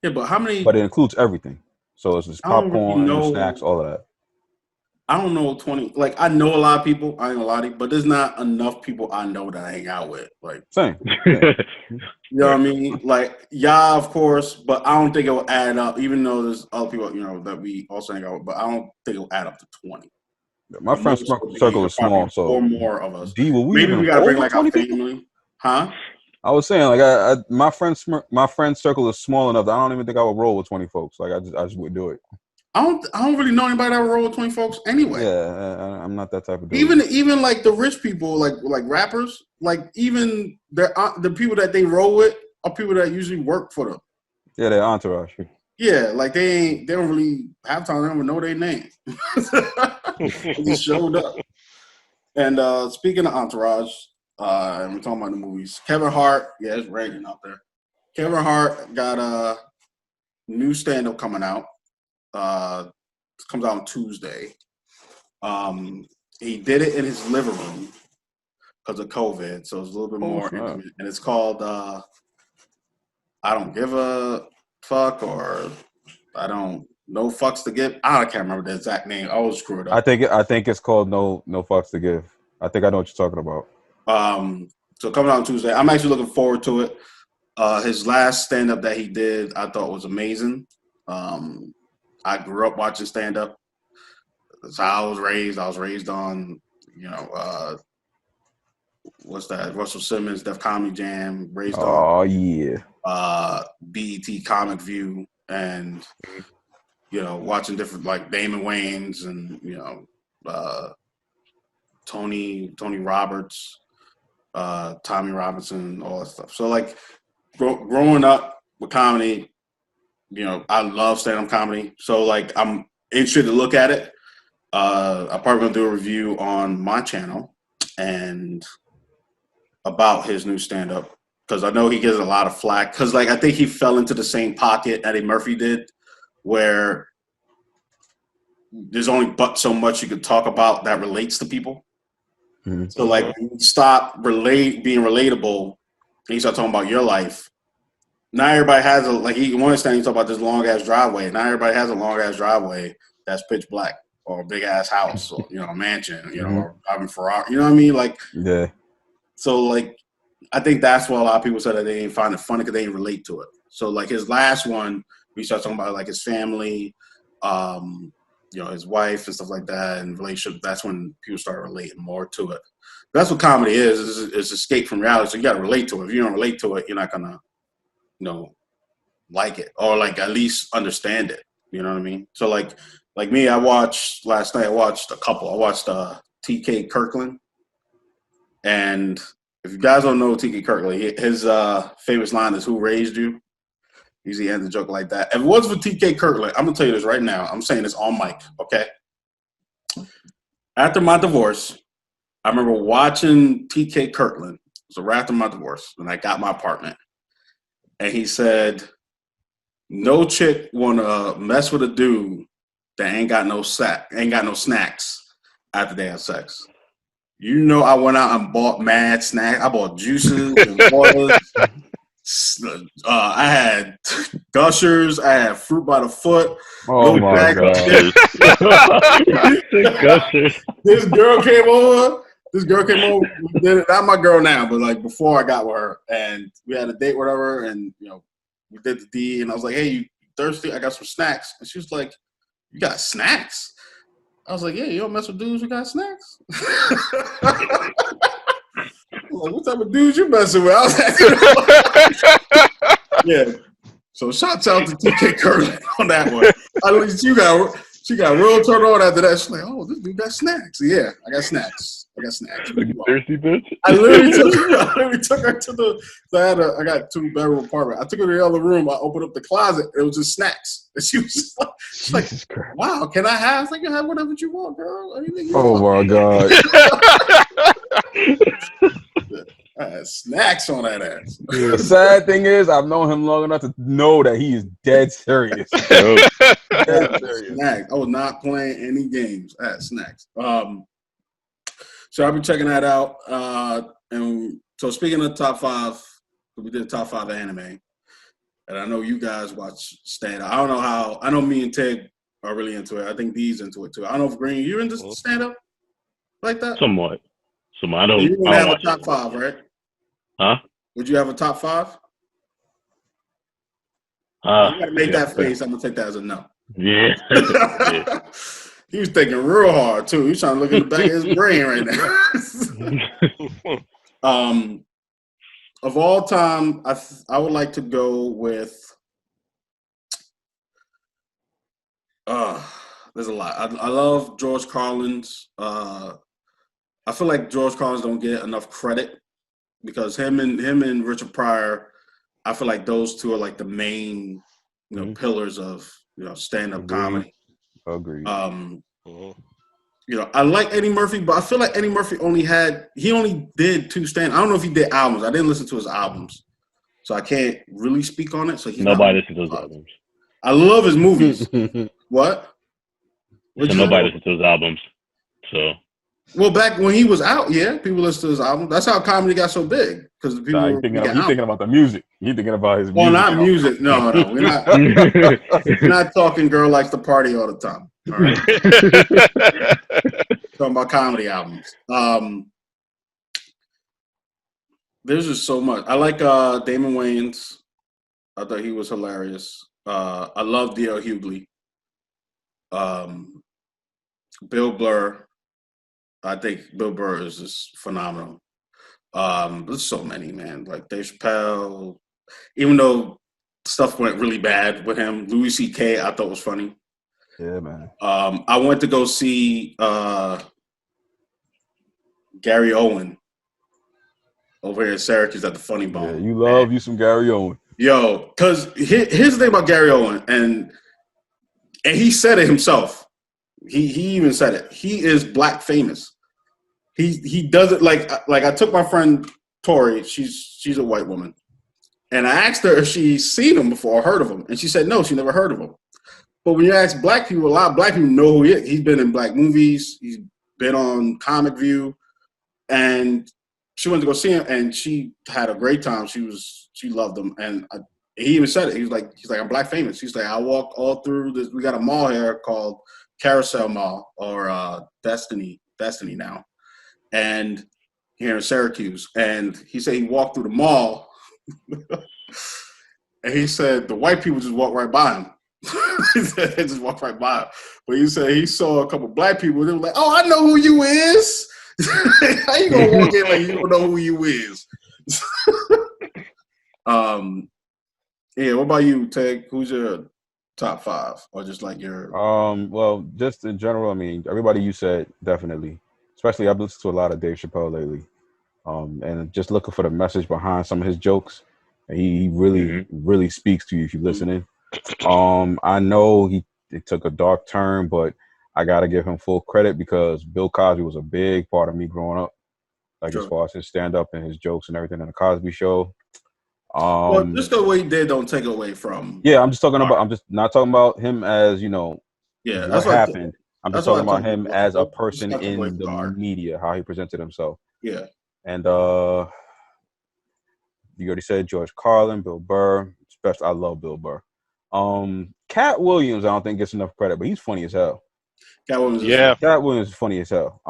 Speaker 1: Yeah, but how many?
Speaker 3: But it includes everything. So it's just popcorn,
Speaker 1: really
Speaker 3: snacks, all of that.
Speaker 1: I don't know 20. Like I know a lot of people. I ain't gonna lie to you, but there's not enough people I know that I hang out with. Like
Speaker 3: same.
Speaker 1: You know what I mean? Like of course, but I don't think it will add up. Even though there's other people, that we also hang out with, but I don't think it will add up to 20.
Speaker 3: My friend circle is small, so
Speaker 1: or more of us.
Speaker 3: Maybe
Speaker 1: we gotta bring like our family, huh?
Speaker 3: I was saying like my friend circle is small enough that I don't even think I would roll with 20 folks. Like I just would do it.
Speaker 1: I don't really know anybody that would roll with 20 folks anyway.
Speaker 3: Yeah, I'm not that type of dude.
Speaker 1: Even like the rich people, like rappers, like even the people that they roll with are people that usually work for them.
Speaker 3: Yeah, they're entourage.
Speaker 1: Yeah, like they don't really have time. They don't even know their name. They just showed up. And speaking of entourage, And we're talking about the movies. Kevin Hart, yeah, it's raining out there. Kevin Hart got a new stand-up coming out. It comes out on Tuesday. He did it in his living room because of COVID, so it's a little bit more intimate. And it's called "I Don't Give a Fuck" or "I Don't No Fucks to Give." I can't remember the exact name. I always screw it up.
Speaker 3: I think it's called No Fucks to Give. I think I know what you're talking about.
Speaker 1: So coming out on Tuesday, I'm actually looking forward to it. His last stand-up that he did, I thought was amazing. I grew up watching stand-up. That's how I was raised. I was raised on, what's that? Russell Simmons, Def Comedy Jam. Raised on. BET Comic View, and watching different like Damon Wayans and Tony Roberts, Tommy Robinson, all that stuff. So like growing up with comedy, I love stand-up comedy. So like I'm interested to look at it. I'm probably gonna do a review on my channel and about his new stand-up because I know he gets a lot of flack because like I think he fell into the same pocket Eddie Murphy did, where there's only but so much you could talk about that relates to people. Mm-hmm. So like when you stop being relatable and you start talking about your life, not everybody has one stand you talk about this long ass driveway. Not everybody has a long ass driveway that's pitch black or a big ass house or a mansion, or driving Ferrari. You know what I mean? Like So like I think that's why a lot of people said that they didn't find it funny because they didn't relate to it. So like his last one, we started talking about like his family, his wife and stuff like that, and relationship. That's when people started relating more to it. That's what comedy is escape from reality. So you got to relate to it. If you don't relate to it, you're not gonna, like it or like at least understand it. You know what I mean? So like me, last night. I watched a couple. I watched T.K. Kirkland, and if you guys don't know T.K. Kirkland, his famous line is "Who raised you?" Usually ends a joke like that. If it wasn't for T.K. Kirkland, I'm gonna tell you this right now. I'm saying this on mic, okay? After my divorce, I remember watching T.K. Kirkland. So right after my divorce, when I got my apartment, and he said, "No chick wanna mess with a dude that ain't got no snacks after they have sex." I went out and bought mad snacks. I bought juices and waters. I had Gushers. I had fruit by the foot.
Speaker 3: Oh my god!
Speaker 2: Gushers.
Speaker 1: This girl came over. Not my girl now, but like before I got with her, and we had a date, whatever, and we did the D, and I was like, "Hey, you thirsty? I got some snacks." And she was like, "You got snacks?" I was like, "Yeah, you don't mess with dudes who got snacks." Like, what type of dudes you messing with? I was like, yeah. So shouts out to T.K. Kirkland on that one. At least she got real turned on after that. She's like, "Oh, this dude got snacks." Yeah, I got snacks.
Speaker 2: Thirsty bitch.
Speaker 1: I literally took her to the. So I got a 2-bedroom apartment. I took her to the other room. I opened up the closet. It was just snacks, and she was just like, "Wow, can I have?" I was like, "You have whatever you want, girl. Anything you want."
Speaker 3: My god!
Speaker 1: I had snacks on that ass.
Speaker 3: The sad thing is, I've known him long enough to know that he is dead serious.
Speaker 1: Snacks. I was not playing any games. I had snacks. So I'll be checking that out. And so speaking of top 5, we did top 5 anime, and I know you guys watch stand-up. I don't know how. I know me and Ted are really into it. I think D's into it too. I don't know if Green, you're into stand-up like that.
Speaker 2: Somewhat. I don't.
Speaker 1: You don't have a top 5, right?
Speaker 2: Huh?
Speaker 1: Would you have a top 5? You gotta make that face. I'm gonna take that as a no.
Speaker 2: Yeah.
Speaker 1: He was thinking real hard too. He's trying to look in the back of his brain right now. Of all time, I would like to go with. There's a lot. I love George Carlin's. I feel like George Carlin's don't get enough credit because him and Richard Pryor, I feel like those two are like the main, pillars of stand-up comedy.
Speaker 3: Agreed.
Speaker 1: I like Eddie Murphy, but I feel like Eddie Murphy only did 2 stand. I don't know if he did albums. I didn't listen to his albums, so I can't really speak on it. So
Speaker 2: Nobody listens to his albums.
Speaker 1: I love his movies. What?
Speaker 2: So nobody listens to his albums. So.
Speaker 1: Well, back when he was out, yeah, people listened to his album. That's how comedy got so big because people.
Speaker 3: He's thinking about the music. He's thinking about his.
Speaker 1: Well,
Speaker 3: music.
Speaker 1: not music. No, we're not talking. Girl likes to party all the time. All right. Talking about comedy albums. There's just so much. I like Damon Wayans. I thought he was hilarious. I love D.L. Hughley. Bill Burr. I think Bill Burr is just phenomenal. There's so many, man. Like Dave Chappelle. Even though stuff went really bad with him, Louis C.K. I thought was funny.
Speaker 3: Yeah, man.
Speaker 1: I went to go see Gary Owen over here in Syracuse at the Funny Bone.
Speaker 3: Yeah, you love you some Gary Owen.
Speaker 1: Yo, because here's the thing about Gary Owen, and he said it himself. He even said it. He is black famous. He does it like I took my friend Tori. She's a white woman, and I asked her if she's seen him before or heard of him, and she said no, she never heard of him. But when you ask black people, a lot of black people know who he is. He's been in black movies. He's been on Comic View, and she went to go see him, and she had a great time. She loved him, and he even said it. He's like I'm black famous. He's like I walk all through this. We got a mall here called Carousel Mall or Destiny now, and here in Syracuse. And he said he walked through the mall, and he said the white people just walked right by him. He said they just walked right by him. But he said he saw a couple black people. They were like, "Oh, I know who you is." How you gonna walk in like you don't know who you is? Yeah. What about you, Ted? Who's your top 5, or just like your?
Speaker 3: Well, just in general, I mean, everybody you said definitely. Especially, I've listened to a lot of Dave Chappelle lately, and just looking for the message behind some of his jokes. He really speaks to you if you're listening. I know it took a dark turn, but I gotta give him full credit because Bill Cosby was a big part of me growing up. Like
Speaker 1: Sure.
Speaker 3: as far as his stand up and his jokes and everything in the Cosby Show.
Speaker 1: Well, just the way he did don't take away from.
Speaker 3: Yeah, I'm just not talking about him as,
Speaker 1: Yeah,
Speaker 3: what
Speaker 1: that's
Speaker 3: happened. I'm just talking about
Speaker 1: I
Speaker 3: him
Speaker 1: told
Speaker 3: as a
Speaker 1: you.
Speaker 3: person
Speaker 1: Step away
Speaker 3: in
Speaker 1: from
Speaker 3: the
Speaker 1: art.
Speaker 3: media, how he presented himself.
Speaker 1: Yeah.
Speaker 3: And you already said George Carlin, Bill Burr. Especially, I love Bill Burr. Cat Williams, I don't think gets enough credit, but he's funny as hell.
Speaker 1: Cat Williams.
Speaker 3: Cat Williams is funny as hell.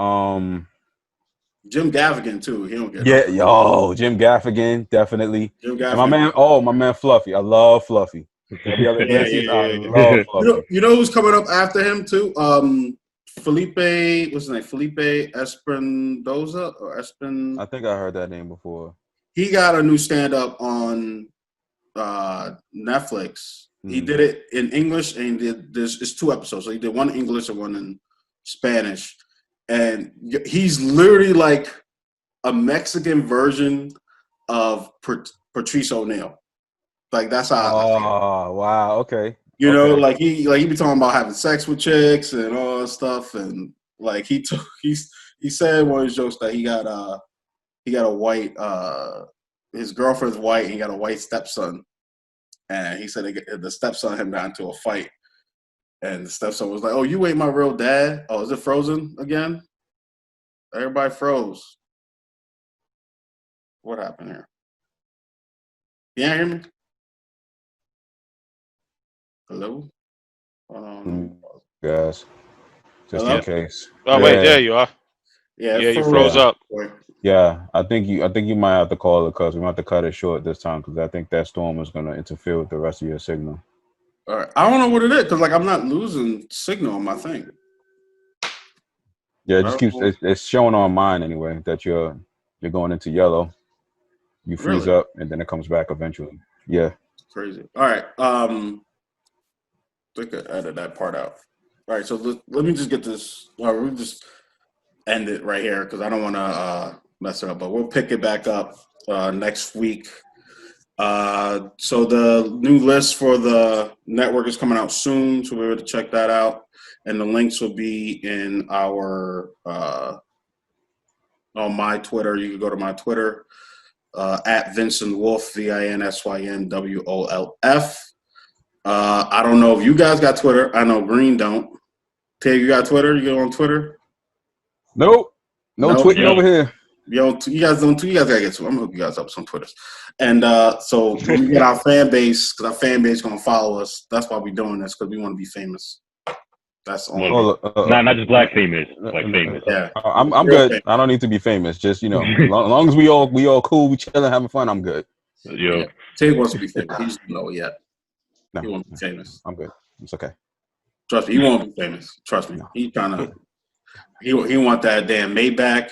Speaker 1: Jim Gaffigan too. He don't get.
Speaker 3: Jim Gaffigan, definitely.
Speaker 1: Jim
Speaker 3: And
Speaker 1: Gaffigan.
Speaker 3: my man Fluffy. I love Fluffy. Every other I love Fluffy.
Speaker 1: You know who's coming up after him too? Felipe. What's his name? Felipe Espindoza or Espin.
Speaker 3: I think I heard that name before.
Speaker 1: He got a new stand-up on Netflix. He did it in English, and it's 2 episodes. So he did one in English and one in Spanish. And he's literally like a Mexican version of Patrice O'Neal. Like that's how.
Speaker 3: Oh wow! Okay.
Speaker 1: You know, like he be talking about having sex with chicks and all that stuff, and like he said in one of his jokes that he got a white his girlfriend's white and he got a white stepson, and he said the stepson and him got into a fight. And the stepson was like, "Oh, you ain't my real dad." Oh, is it frozen again? Everybody froze. What happened here? You can't hear me? Hello?
Speaker 3: Guys, just
Speaker 1: Hello?
Speaker 3: in case.
Speaker 4: Oh wait, there you are.
Speaker 1: Yeah,
Speaker 4: you froze up.
Speaker 3: Yeah, I think you might have to call it because we might have to cut it short this time because I think that storm is going to interfere with the rest of your signal.
Speaker 1: All right. I don't know what it is because I'm not losing signal on my thing.
Speaker 3: Yeah, it just keeps it's showing on mine anyway that you're going into yellow. You freeze
Speaker 1: Really?
Speaker 3: up and then it comes back eventually. Yeah.
Speaker 1: It's crazy. All right. I could edit that part out. All right. So let me just get this. We'll just end it right here because I don't want to mess it up. But we'll pick it back up next week. So the new list for the network is coming out soon, so we're able to check that out. and the links will be in our on my Twitter. You can go to my Twitter at Vincent Wolf, VINSYNWOLF. I don't know if you guys got Twitter. I know Green don't. Tig, you got Twitter? You go on Twitter?
Speaker 3: Nope. No tweeting over here.
Speaker 1: You guys don't. You guys gotta get to. I'm gonna hook you guys up with some Twitters. And so when we get our fan base, because our fan base gonna follow us. That's why we're doing this, because we want to be famous. That's all.
Speaker 2: Not just black famous, like famous.
Speaker 1: Yeah,
Speaker 3: I'm good. Famous. I don't need to be famous. Just as long as we all cool, we chilling, having fun. I'm good.
Speaker 2: Yo,
Speaker 1: Tig wants to be famous. He just don't know it yet.
Speaker 3: No,
Speaker 1: he won't be famous.
Speaker 3: I'm good. It's okay.
Speaker 1: Trust me, he won't be famous. Trust me.
Speaker 3: No.
Speaker 1: He's trying to. He want that damn Maybach.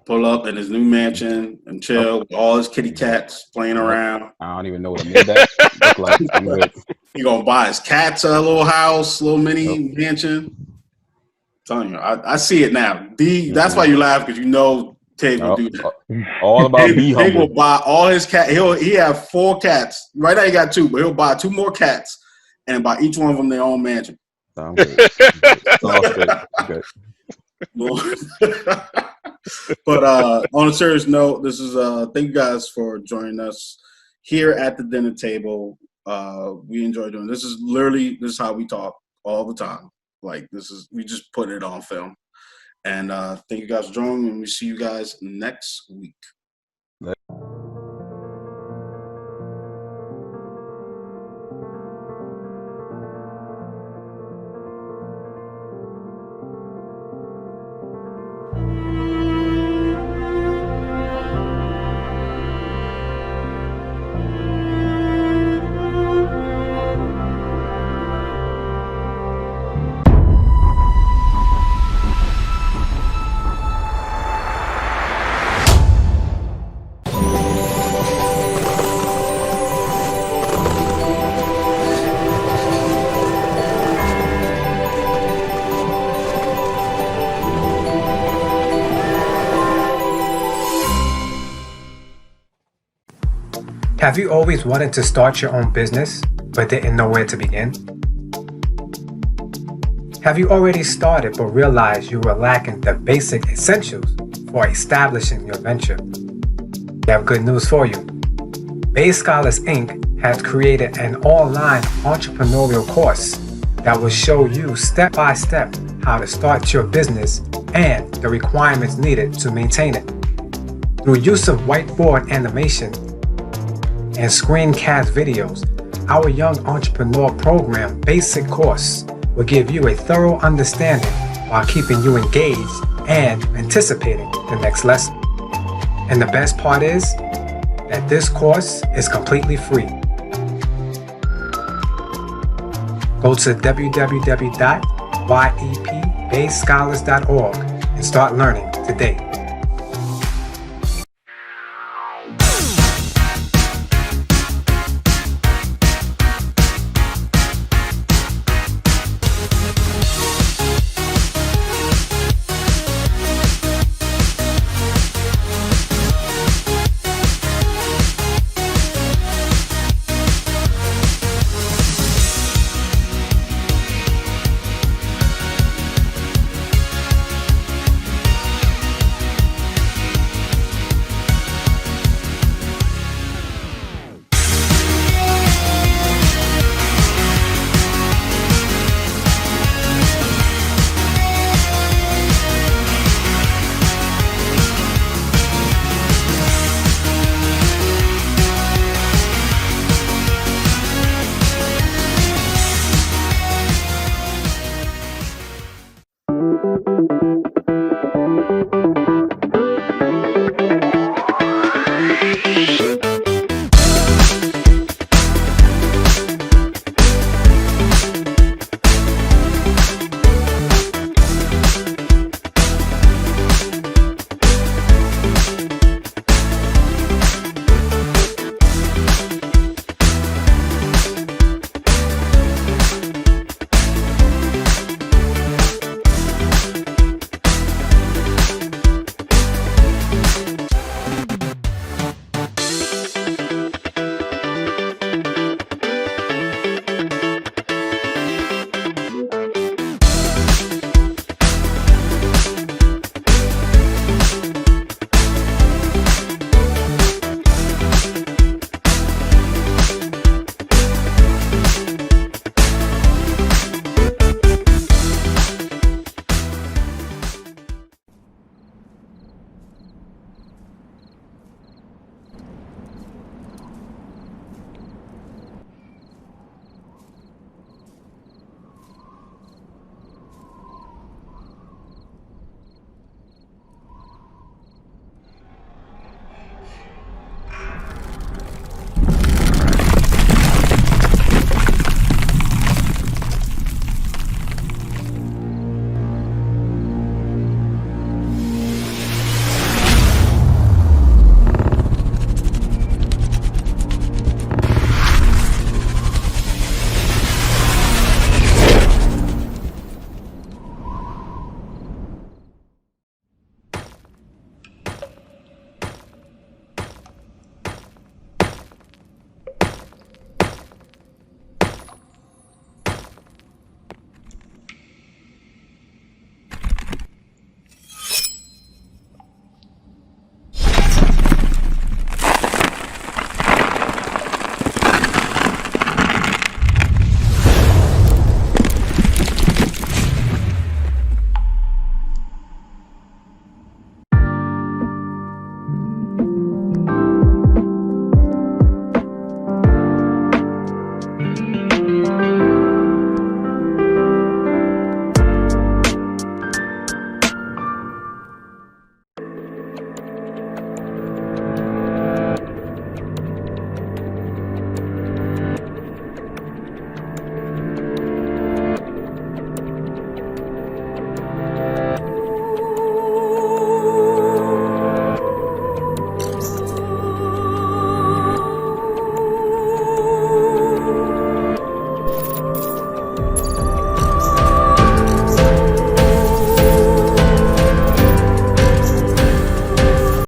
Speaker 1: Pull up in his new mansion and chill with all his kitty cats playing around.
Speaker 3: I don't even know what a Maybach look like. I'm good.
Speaker 1: He gonna buy his cats a little house, little mini mansion. I'm telling you, I see it now. That's why you laugh, because you know Tig will do that.
Speaker 3: All about be humble.
Speaker 1: Tig will buy all his cat. He have 4 cats. Right now he got 2, but he'll buy 2 more cats and buy each one of them their own mansion.
Speaker 3: I'm good. It's all good. I'm good.
Speaker 1: But on a serious note, this is thank you guys for joining us here at the dinner table. We enjoy doing this. Is how we talk all the time. Like we just put it on film. And thank you guys for joining, and we see you guys next week.
Speaker 6: Have you always wanted to start your own business, but didn't know where to begin? Have you already started but realized you were lacking the basic essentials for establishing your venture? We have good news for you. Base Scholars Inc. has created an online entrepreneurial course that will show you step by step how to start your business and the requirements needed to maintain it. Through use of whiteboard animation and screencast videos, our Young Entrepreneur Program basic course will give you a thorough understanding while keeping you engaged and anticipating the next lesson. And the best part is that this course is completely free. Go to www.yepbasescholars.org and start learning today.